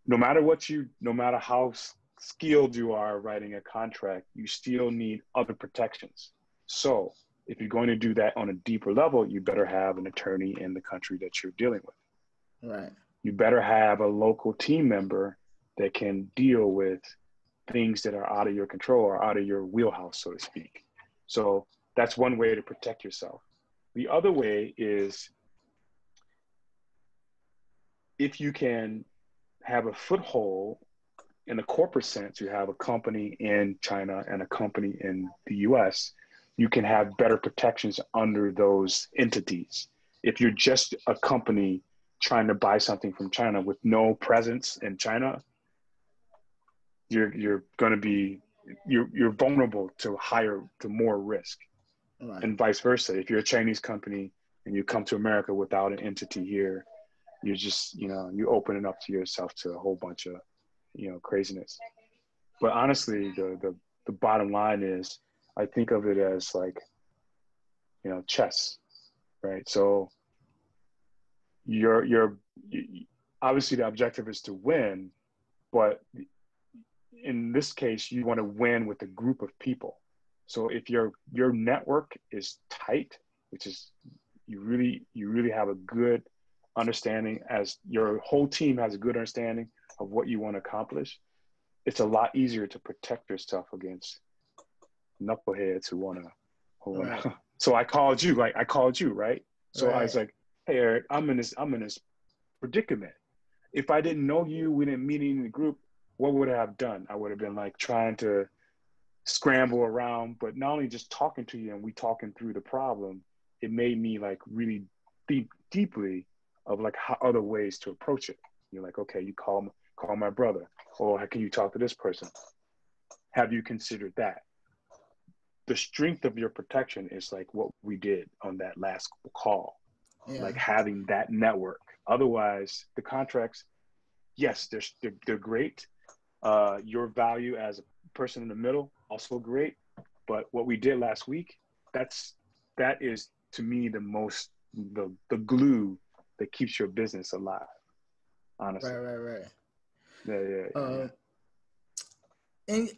No matter how skilled you are writing a contract, you still need other protections. So if you're going to do that on a deeper level, you better have an attorney in the country that you're dealing with. Right. You better have a local team member that can deal with things that are out of your control or out of your wheelhouse, so to speak. So that's one way to protect yourself. The other way is if you can have a foothold in the corporate sense, you have a company in China and a company in the US, you can have better protections under those entities. If you're just a company trying to buy something from China with no presence in China, you're going to be you're vulnerable to more risk, Right. and vice versa. If you're a Chinese company and you come to America without an entity here, you're just you open it up to yourself to a whole bunch of craziness. But honestly, the bottom line is, I think of it as like chess, right? So you're obviously the objective is to win, but in this case, you want to win with a group of people. So if your network is tight, which is you really have a good understanding, as your whole team has a good understanding of what you want to accomplish, it's a lot easier to protect yourself against knuckleheads who want to. Right. So I called you, right? So I Right. was like, hey, Eric, I'm in this predicament. If I didn't know you, we didn't meet in the group, what would I have done? I would have been like trying to scramble around, but not only just talking to you and we talking through the problem, it made me like really think deeply of like how other ways to approach it. You're like, okay, you call my brother, or how can you talk to this person? Have you considered that? The strength of your protection is like what we did on that last call, Yeah. like having that network. Otherwise, the contracts, yes, they're great. Your value as a person in the middle, also great. But what we did last week, that is to me the glue that keeps your business alive. Honestly. Right. Yeah. And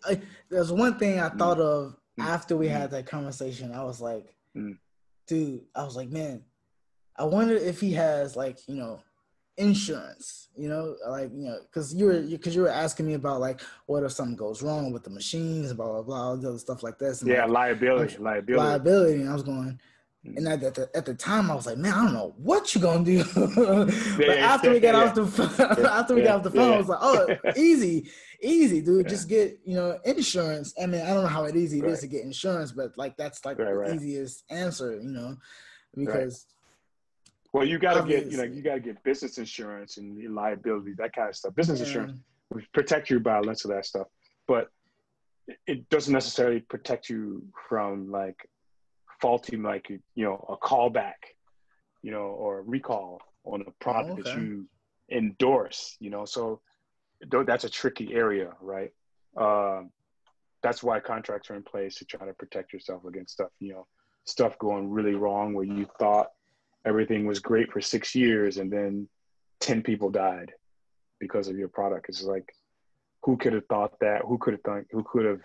there's one thing I thought of Mm. after we had that conversation. I was like, Mm. dude, man, I wonder if he has like, insurance, because you were asking me about like, what if something goes wrong with the machines, blah, blah, blah, all the other stuff like this. And Yeah, like, liability. And I was going, and at the time I was like, man, I don't know what you're going to do. But after we got off the phone, I was like, oh, easy, dude. Just get, insurance. I mean, I don't know how easy it is to get insurance, but like, that's like the easiest answer, because. Well, you got to get business insurance and liability, that kind of stuff. Business insurance will protect you by lots of that stuff, but it doesn't necessarily protect you from like faulty, like, a callback, or a recall on a product that you endorse, so that's a tricky area, right? That's why contracts are in place, to try to protect yourself against stuff going really wrong where you thought everything was great for 6 years and then 10 people died because of your product. It's like, who could have thought that? Who could have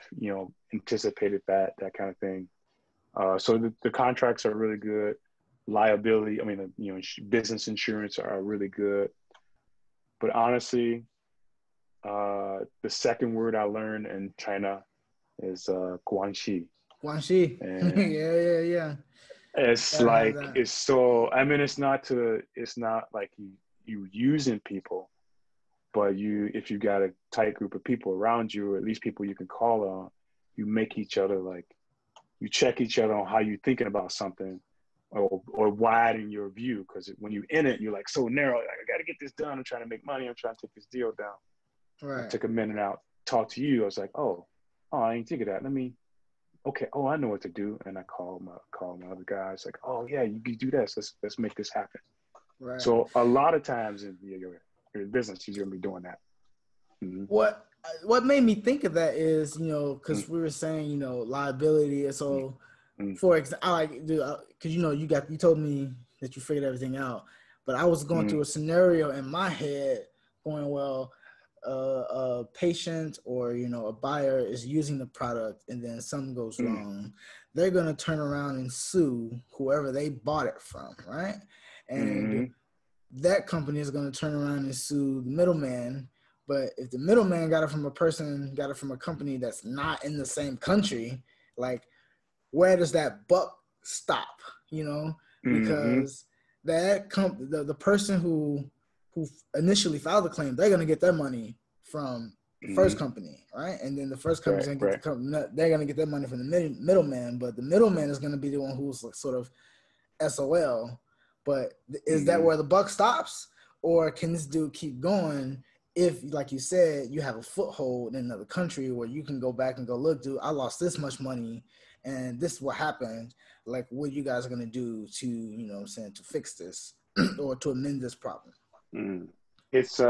anticipated that kind of thing? So the contracts are really good. Liability, business insurance are really good. But honestly, The second word I learned in China is guanxi. Guanxi. And Yeah. it's Gotta have like, that. it's so, I mean, it's not like you using people, but if you got a tight group of people around you, or at least people you can call on, you make each other, like, you check each other on how you're thinking about something, or widen your view. Because when you're in it, you're like so narrow, like, I got to get this done. I'm trying to make money. I'm trying to take this deal down. I Right. took a minute out, talk to you. I was like, oh, I didn't think of that. Okay. Oh, I know what to do. And I call my other guys, like, oh yeah, you can do this. Let's make this happen. Right. So a lot of times in your business, you're gonna be doing that. Mm-hmm. What made me think of that is, because Mm-hmm. we were saying, liability. So, Mm-hmm. for example, I like, because you told me that you figured everything out, but I was going Mm-hmm. through a scenario in my head, going, well, a patient or a buyer is using the product and then something goes wrong, they're gonna turn around and sue whoever they bought it from, right? And Mm-hmm. that company is gonna turn around and sue the middleman. But if the middleman got it from a company that's not in the same country, like, where does that buck stop? Mm-hmm. Because the person who initially filed the claim, they're gonna get their money from the first Mm-hmm. company, right? And then the first company's Right. gonna Right. they're gonna get their money from the middleman, but the middleman is gonna be the one who's like sort of SOL. But is that Mm-hmm. where the buck stops, or can this dude keep going? If, like you said, you have a foothold in another country where you can go back and go, look, dude, I lost this much money, and this is what happened. Like, what you guys are gonna do to, what I'm saying, to fix this or to amend this problem? Mm-hmm. It's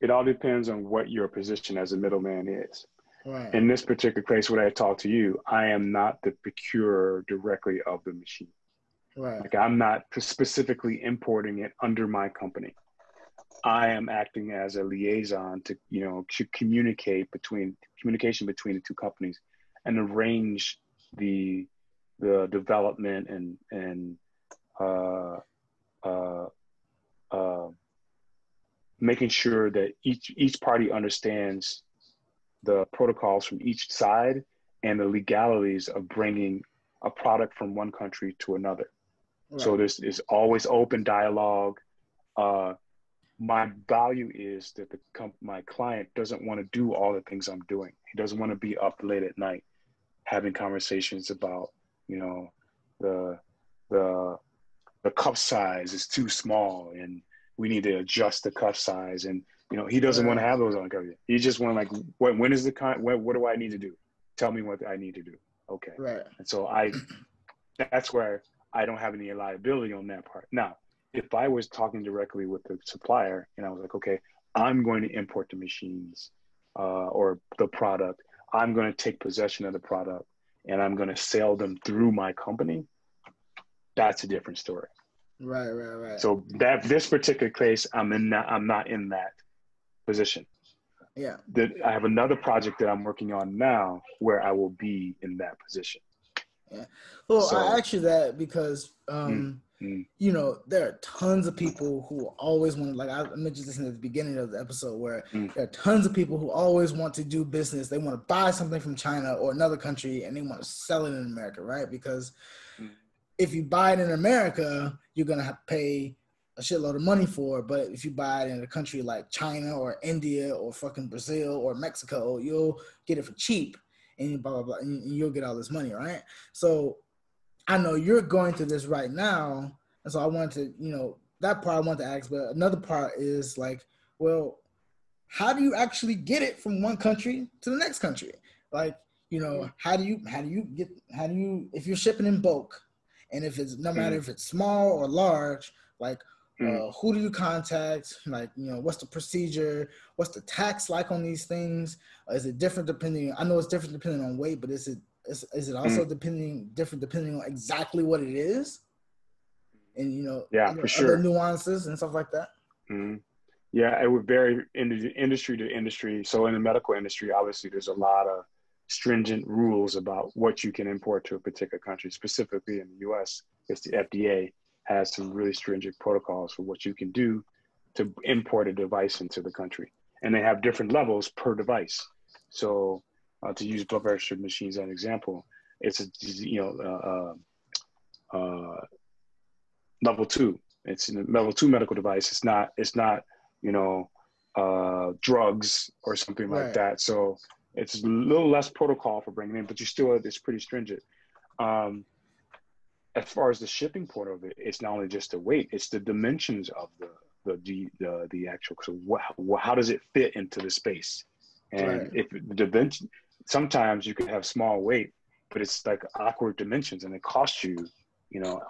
it all depends on what your position as a middleman is. Right, In this particular case, when I talk to you, I am not the procurer directly of the machine. right, Like, I'm not specifically importing it under my company. I am acting as a liaison to communication between the two companies, and arrange the development and uh, uh, uh, making sure that each party understands the protocols from each side and the legalities of bringing a product from one country to another. So right, this is always open dialogue. My value is that my client doesn't want to do all the things I'm doing. He doesn't want to be up late at night having conversations about, the the the cup size is too small and we need to adjust the cup size. And he doesn't want to right, have those on cover. He just want, like, when is the what do I need to do? Tell me what I need to do. Okay. right, And so that's where I don't have any liability on that part. Now, if I was talking directly with the supplier and I was like, okay, I'm going to import the machines or the product, I'm going to take possession of the product and I'm going to sell them through my company, that's a different story. right. So this particular case, I'm not in that position. Yeah. I have another project that I'm working on now where I will be in that position. Yeah. Well, I So, asked you that because, mm, mm, there are tons of people who always want, like I mentioned this in the beginning of the episode, where mm, there are tons of people who always want to do business. They want to buy something from China or another country and they want to sell it in America, right? Because mm, if you buy it in America, you're going to have to pay a shitload of money for it. But if you buy it in a country like China or India or fucking Brazil or Mexico, you'll get it for cheap and blah, blah, blah, and you'll get all this money, right? So I know you're going through this right now. And so I wanted to, that part I want to ask, but another part is like, well, how do you actually get it from one country to the next country? Like, how do you, if you're shipping in bulk, and if it's no matter mm, if it's small or large, like, mm, who do you contact? Like, what's the procedure? What's the tax like on these things? Is it different depending? I know it's different depending on weight, but is it also mm. different depending on exactly what it is, and Yeah, for other sure. nuances and stuff like that? Mm. Yeah, it would vary industry to industry. So in the medical industry, obviously, there's a lot of stringent rules about what you can import to a particular country. Specifically in the U.S., it's the FDA has some really stringent protocols for what you can do to import a device into the country. and they have different levels per device. So to use blood pressure machines as an example, it's level 2. It's a level 2 medical device. It's not drugs or something like that. So it's a little less protocol for bringing in, but it's pretty stringent. As far as the shipping part of it, it's not only just the weight; it's the dimensions of the actual. So how does it fit into the space? And if the dimension, sometimes you can have small weight, but it's like awkward dimensions, and it costs you,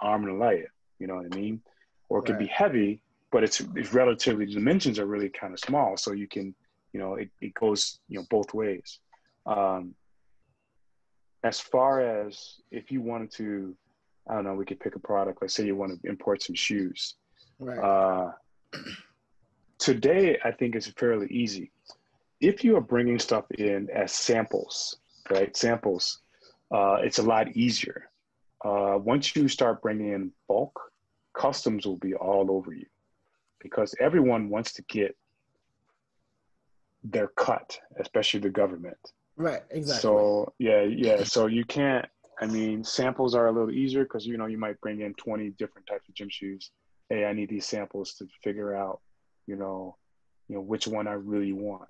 arm and a leg. You know what I mean? Or it can be heavy, but it's relatively, the dimensions are really kind of small, so you can, it goes both ways. As far as if you wanted to, I don't know, we could pick a product. Let's say you want to import some shoes. Today, I think it's fairly easy. If you are bringing stuff in as samples, right? Samples, it's a lot easier. Once you start bringing in bulk, customs will be all over you because everyone wants to get their cut, especially the government. Right, exactly. So, yeah. So you can't, samples are a little easier because, you might bring in 20 different types of gym shoes. Hey, I need these samples to figure out, which one I really want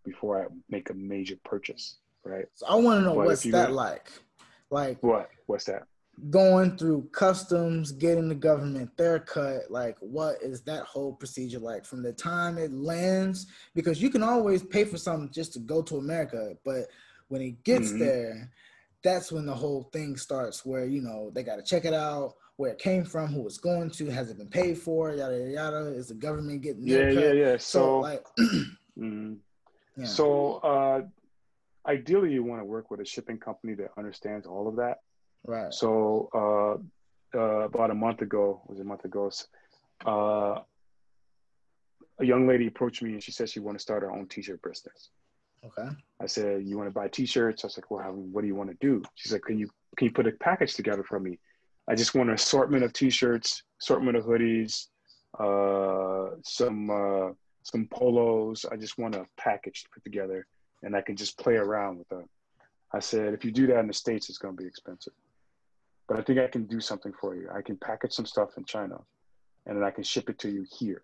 before I make a major purchase, right? So I want to know what's that like? Like what's that? Going through customs, getting the government their cut, like what is that whole procedure like from the time it lands? Because you can always pay for something just to go to America, but when it gets there, that's when the whole thing starts where, they got to check it out, where it came from, who it's going to, has it been paid for, yada, yada, yada. Is the government getting their cut? Yeah. So like, So ideally you want to work with a shipping company that understands all of that. Right. So about a month ago, a young lady approached me and she said she wanted to start her own t-shirt business. Okay. I said, you want to buy t-shirts? I was like, well, what do you want to do? She's like, can you put a package together for me? I just want an assortment of t-shirts, assortment of hoodies, some polos. I just want a package to put together and I can just play around with them. I said, if you do that in the States, it's going to be expensive. But I think I can do something for you. I can package some stuff in China and then I can ship it to you here.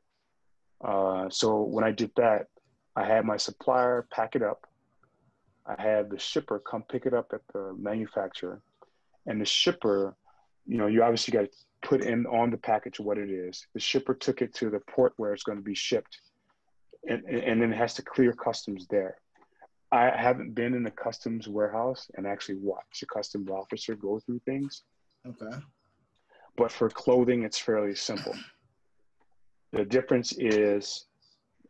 So when I did that, I had my supplier pack it up. I had the shipper come pick it up at the manufacturer. And the shipper, you obviously got to put in on the package what it is. The shipper took it to the port where it's going to be shipped. And then it has to clear customs there. I haven't been in a customs warehouse and actually watched a customs officer go through things. Okay. But for clothing, it's fairly simple. The difference is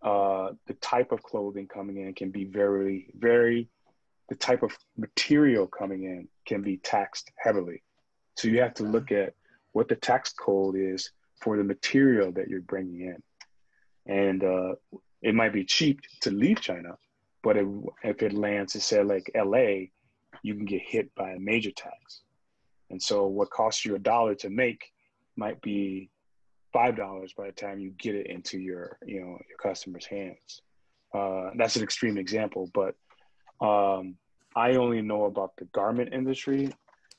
the type of clothing coming in can be the type of material coming in can be taxed heavily. So you have to look at what the tax code is for the material that you're bringing in. And it might be cheap to leave China, but if it lands, say like LA, you can get hit by a major tax. And so what costs you $1 to make might be $5 by the time you get it into your customer's hands. That's an extreme example, but I only know about the garment industry,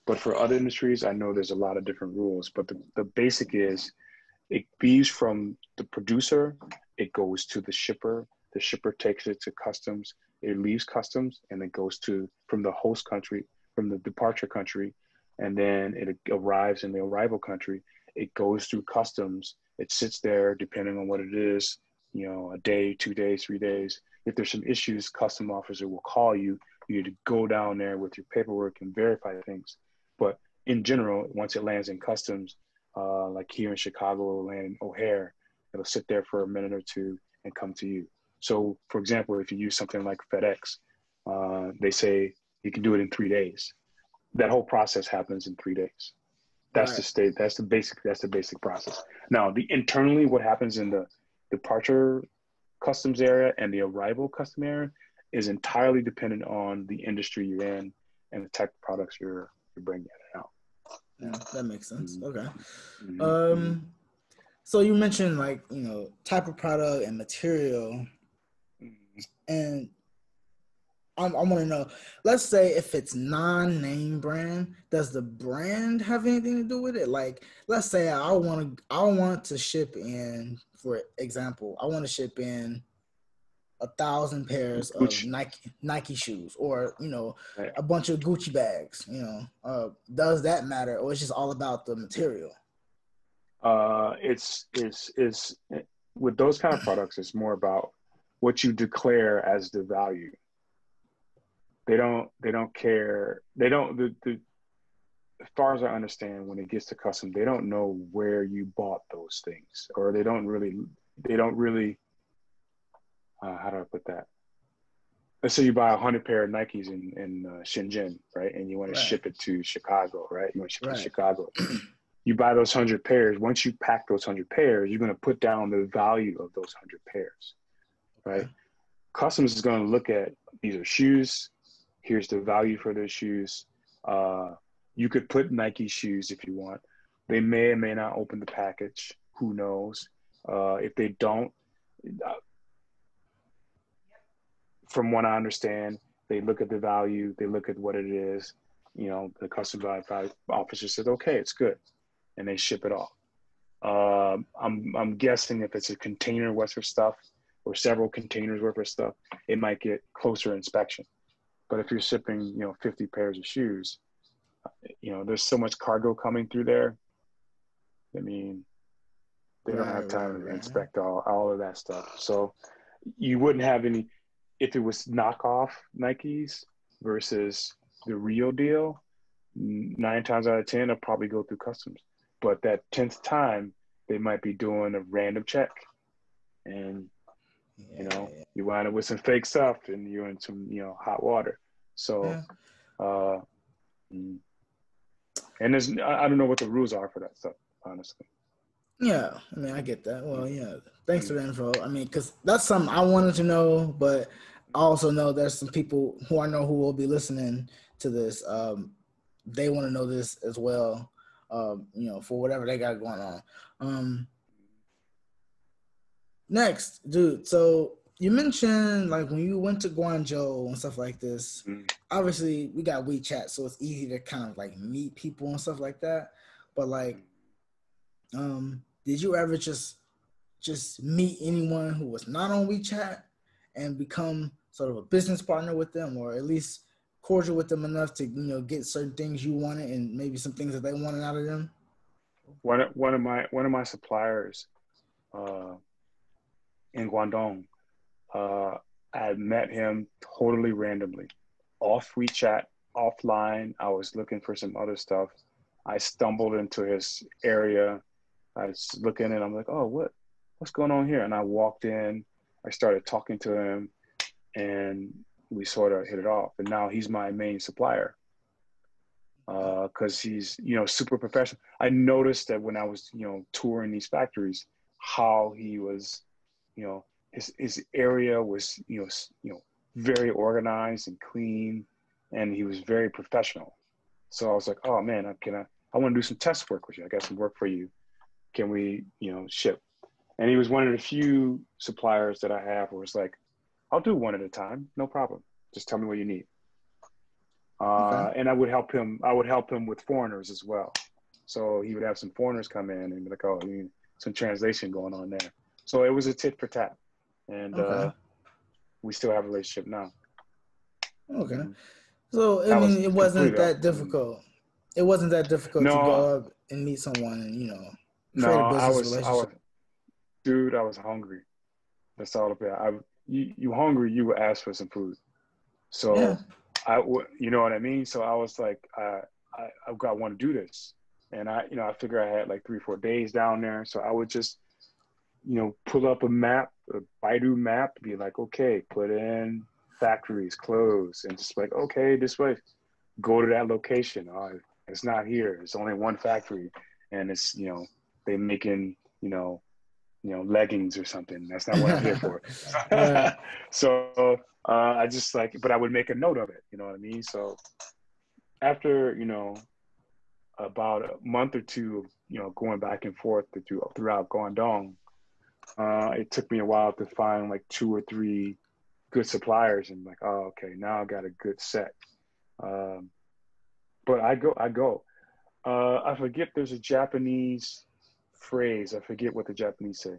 but for other industries, I know there's a lot of different rules. But the basic is it leaves from the producer, it goes to the shipper. The shipper takes it to customs. It leaves customs and it goes from the host country, from the departure country, and then it arrives in the arrival country. It goes through customs. It sits there depending on what it is, a day, 2 days, 3 days. If there's some issues, custom officer will call you. You need to go down there with your paperwork and verify things. But in general, once it lands in customs, like here in Chicago, it'll land in O'Hare. It'll sit there for a minute or two and come to you. So, for example, if you use something like FedEx, they say you can do it in 3 days. That whole process happens in 3 days. That's the state. That's the basic process. Now, internally, what happens in the departure customs area and the arrival custom area is entirely dependent on the industry you're in and the type of products you're bringing in and out. Yeah, that makes sense. Okay. Mm-hmm. So you mentioned type of product and material. And I want to know, let's say if it's non-name brand, does the brand have anything to do with it? Like, let's say I want to ship in, for example, I want to ship in 1,000 pairs of Nike shoes, or a bunch of Gucci bags. Does that matter, or it's just all about the material? It's with those kind of products, it's more about what you declare as the value. They don't care. They don't, as far as I understand, when it gets to custom, they don't know where you bought those things, or they don't really, how do I put that? Let's say you buy 100 pair of Nikes in Shenzhen, right? And you want to ship it to Chicago, right? You want to ship it to Chicago. You buy those 100 pairs. Once you pack those 100 pairs, you're going to put down the value of those 100 pairs, right? Customs is going to look at, these are shoes. Here's the value for those shoes. You could put Nike shoes if you want. They may or may not open the package. Who knows? If they don't, from what I understand, they look at the value. They look at what it is. The customs value officer says, okay, it's good. And they ship it off. I'm guessing if it's a container worth of stuff or several containers worth of stuff, it might get closer inspection. But if you're shipping, 50 pairs of shoes, there's so much cargo coming through there. I mean, they don't have time to inspect all of that stuff. So you wouldn't have any, if it was knockoff Nikes versus the real deal, 9 times out of 10, it'll probably go through customs. But that 10th time, they might be doing a random check. And, you wind up with some fake stuff and you're in some, hot water. So, and I don't know what the rules are for that stuff, honestly. Yeah, I mean, I get that. Well, yeah, thanks for the info. I mean, because that's something I wanted to know, but I also know there's some people who I know who will be listening to this. They want to know this as well, for whatever they got going on. Next, dude, so you mentioned, like, when you went to Guangzhou and stuff like this, obviously we got WeChat, so it's easy to kind of like meet people and stuff like that. But like, did you ever just meet anyone who was not on WeChat and become sort of a business partner with them, or at least cordial with them enough to, get certain things you wanted and maybe some things that they wanted out of them? One of my suppliers in Guangdong, I met him totally randomly, off WeChat, offline. I was looking for some other stuff. I stumbled into his area. I was looking and I'm like, oh, what's going on here? And I walked in, I started talking to him, and we sort of hit it off. And now he's my main supplier because he's, super professional. I noticed that when I was, touring these factories, how he was, his area was, very organized and clean, and he was very professional. So I was like, oh man, I want to do some test work with you. I got some work for you. Can we, ship? And he was one of the few suppliers that I have where it's like, I'll do one at a time, no problem. Just tell me what you need. Okay. And I would help him with foreigners as well. So he would have some foreigners come in and be like, oh, some translation going on there. So it was a tit for tat. And we still have a relationship now. Okay. So, I mean, it wasn't that difficult. It wasn't that difficult to go up and meet someone and, create a business relationship. I was hungry. That's all about. You hungry, you would ask for some food. So you know what I mean? So I was like, I want to do this. And I figure I had like 3-4 days down there. So I would just, pull up a map, a Baidu map, be like, okay, put in factories, clothes, and just like, okay, this way, go to that location. It's not here. It's only one factory. And it's, they making, leggings or something. That's not what I'm here for. So I just but I would make a note of it. You know what I mean? So after, about a month or two of, going back and forth throughout Guangdong, it took me a while to find like 2 or 3 good suppliers, and like, oh, okay, now I got a good set. But I go. I forget, there's a Japanese phrase. I forget what the Japanese say.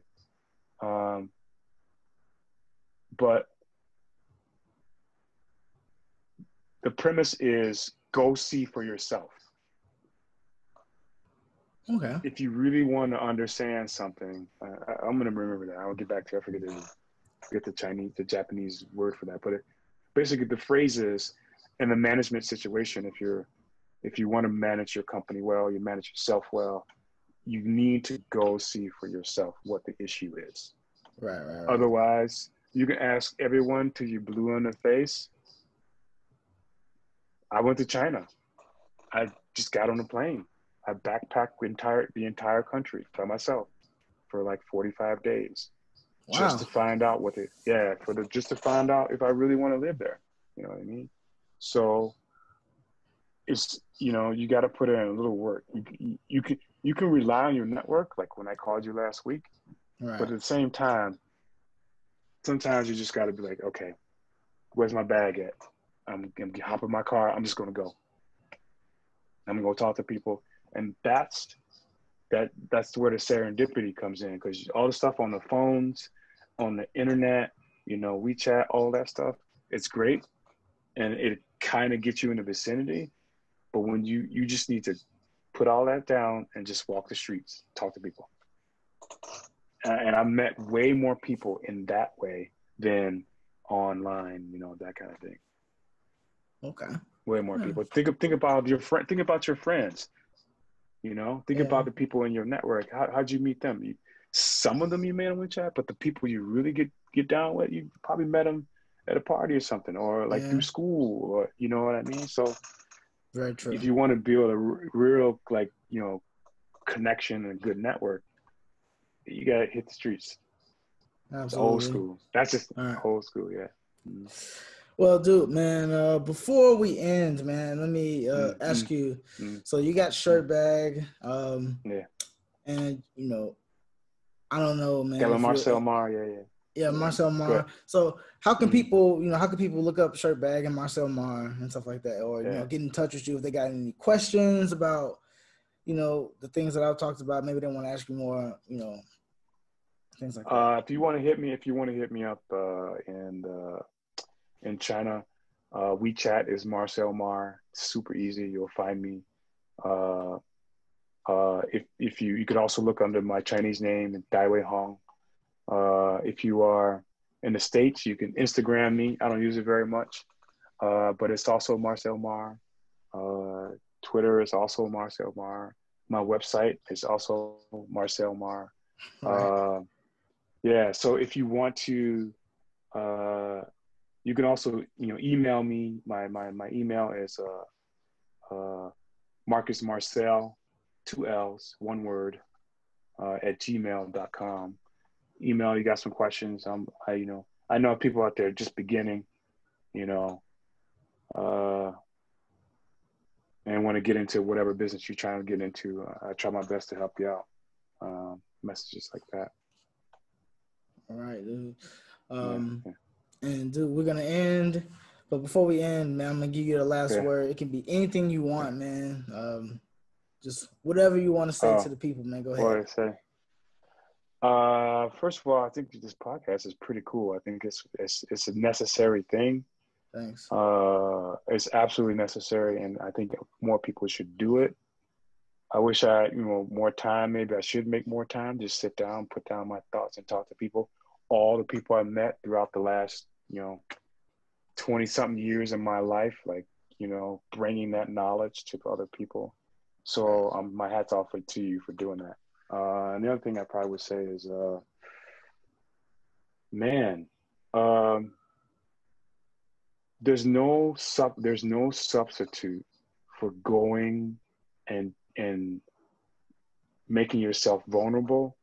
But the premise is go see for yourself. Okay. If you really want to understand something, I'm going to remember that. I'll get back to it. I forget the Japanese word for that. But basically the phrase is, in the management situation, if you want to manage your company well, you manage yourself well, you need to go see for yourself what the issue is. Right. Otherwise, you can ask everyone till you're blue in the face. I went to China. I just got on a plane. I backpacked the entire country by myself for like 45 days. Wow. Just to find out just to find out if I really want to live there. You know what I mean? So it's, you got to put in a little work. You can rely on your network, like when I called you last week. Right. But at the same time, sometimes you just got to be like, okay, where's my bag at? I'm going to hop in my car. I'm just going to go. I'm going to go talk to people. And that's where the serendipity comes in, because all the stuff on the phones, on the internet, WeChat, all that stuff, it's great. And it kind of gets you in the vicinity. But when you just need to put all that down and just walk the streets, talk to people. And I met way more people in that way than online, that kind of thing. Okay. Way more people. Think about your friend. Think about your friends. Think about the people in your network. How'd you meet them? Some of them you met on WeChat, but the people you really get down with, you probably met them at a party or something, or like through school, or you know what I mean? So very true. If you want to build a real, connection and good network, you got to hit the streets. Absolutely. It's old school. That's just old school, yeah. Mm-hmm. Well, dude, man, before we end, man, let me ask you. So you got Shirt Bag, yeah, and I don't know, man. Got Marcel Mar, yeah, Marcel Mar. So how can people, look up Shirt Bag and Marcel Mar and stuff like that, or get in touch with you if they got any questions about, the things that I've talked about? Maybe they want to ask you more, things like that. If you want to hit me up in China, WeChat is Marcel Mar. Super easy. You'll find me. If you could also look under my Chinese name, Dai Wei Hong. If you are in the States, you can Instagram me. I don't use it very much, but it's also Marcel Mar. Twitter is also Marcel Mar. My website is also Marcel Mar. So if you want to, you can also email me. My email is Marcus Marcel, 2 L's, 1 word, at gmail.com. Email, you got some questions. I know people out there just beginning, and want to get into whatever business you're trying to get into. I try my best to help you out. Messages like that. All right, dude. And dude, we're gonna end, but before we end, man, I'm gonna give you the last word. It can be anything you want, man. Just whatever you want to say to the people, man. Go ahead. What do I say? First of all, I think this podcast is pretty cool. I think it's a necessary thing. Thanks. It's absolutely necessary, and I think more people should do it. I wish I had, more time. Maybe I should make more time. Just sit down, put down my thoughts, and talk to people. All the people I met throughout the last, 20-something years in my life, bringing that knowledge to other people. So my hat's off to you for doing that. And the other thing I probably would say is, there's no substitute for going and making yourself vulnerable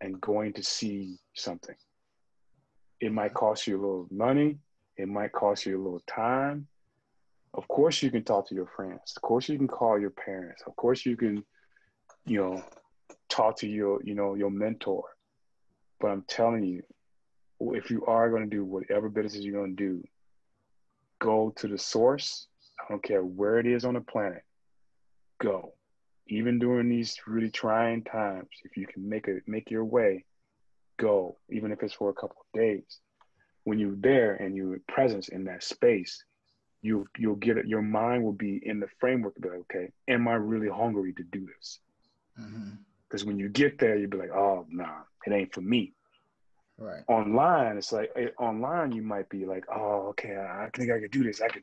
and going to see something. It might cost you a little money. It might cost you a little time. Of course you can talk to your friends. Of course you can call your parents. Of course you can, talk to your mentor. But I'm telling you, if you are going to do whatever business you're going to do, go to the source. I don't care where it is on the planet. Go. Even during these really trying times, if you can make your way, go. Even if it's for a couple of days. When you're there and you're presence in that space, you'll get it. Your mind will be in the framework to be like, okay, am I really hungry to do this? Because when you get there, you'll be like, oh, nah, it ain't for me. Right. Online, it's like online you might be like, oh, okay, I think I could do this. I could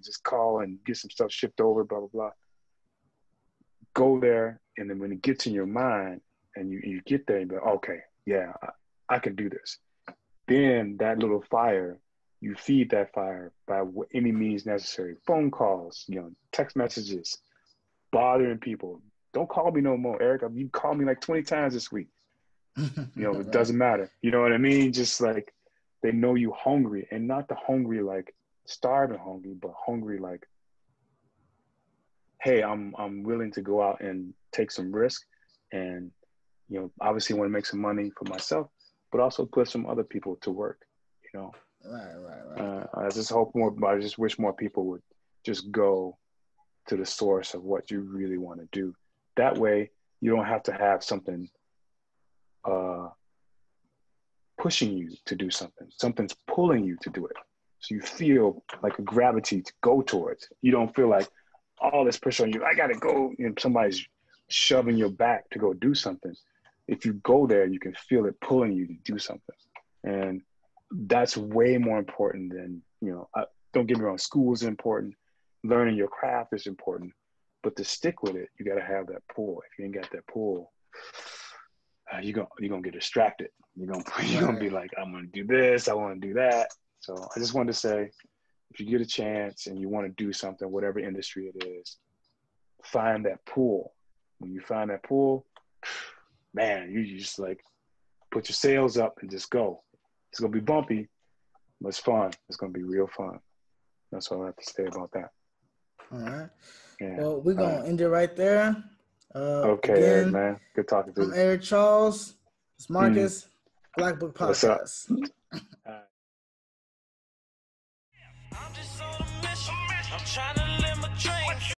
just call and get some stuff shipped over, blah, blah, blah. Go there, and then when it gets in your mind and you get there and be like, okay, yeah, I can do this. Then that little fire, you feed that fire by any means necessary. Phone calls, text messages, bothering people. Don't call me no more, Eric. You called me like 20 times this week. It doesn't matter. You know what I mean? Just like they know you hungry, and not the hungry like starving hungry, but hungry like, hey, I'm willing to go out and take some risk, and obviously want to make some money for myself, but also put some other people to work. Right. I just wish more people would just go to the source of what you really want to do. That way, you don't have to have something pushing you to do something. Something's pulling you to do it. So you feel like a gravity to go towards. You don't feel like all this pressure on you. I got to go. Somebody's shoving your back to go do something. If you go there, you can feel it pulling you to do something. And that's way more important than, don't get me wrong, school is important. Learning your craft is important. But to stick with it, you got to have that pull. If you ain't got that pull, you're gonna get distracted. You're gonna be like, I'm gonna do this, I want to do that. So I just wanted to say, if you get a chance and you want to do something, whatever industry it is, find that pull. When you find that pull, man, you just like put your sails up and just go. It's gonna be bumpy, but it's fun. It's gonna be real fun. That's all I have to say about that. All right. Yeah. Well, we're gonna end it right there. Okay, again, Eric, man. Good talking to you. I'm Eric Charles. It's Marcus. Black Book Podcast. What's up? I'm just on a mission. I'm trying to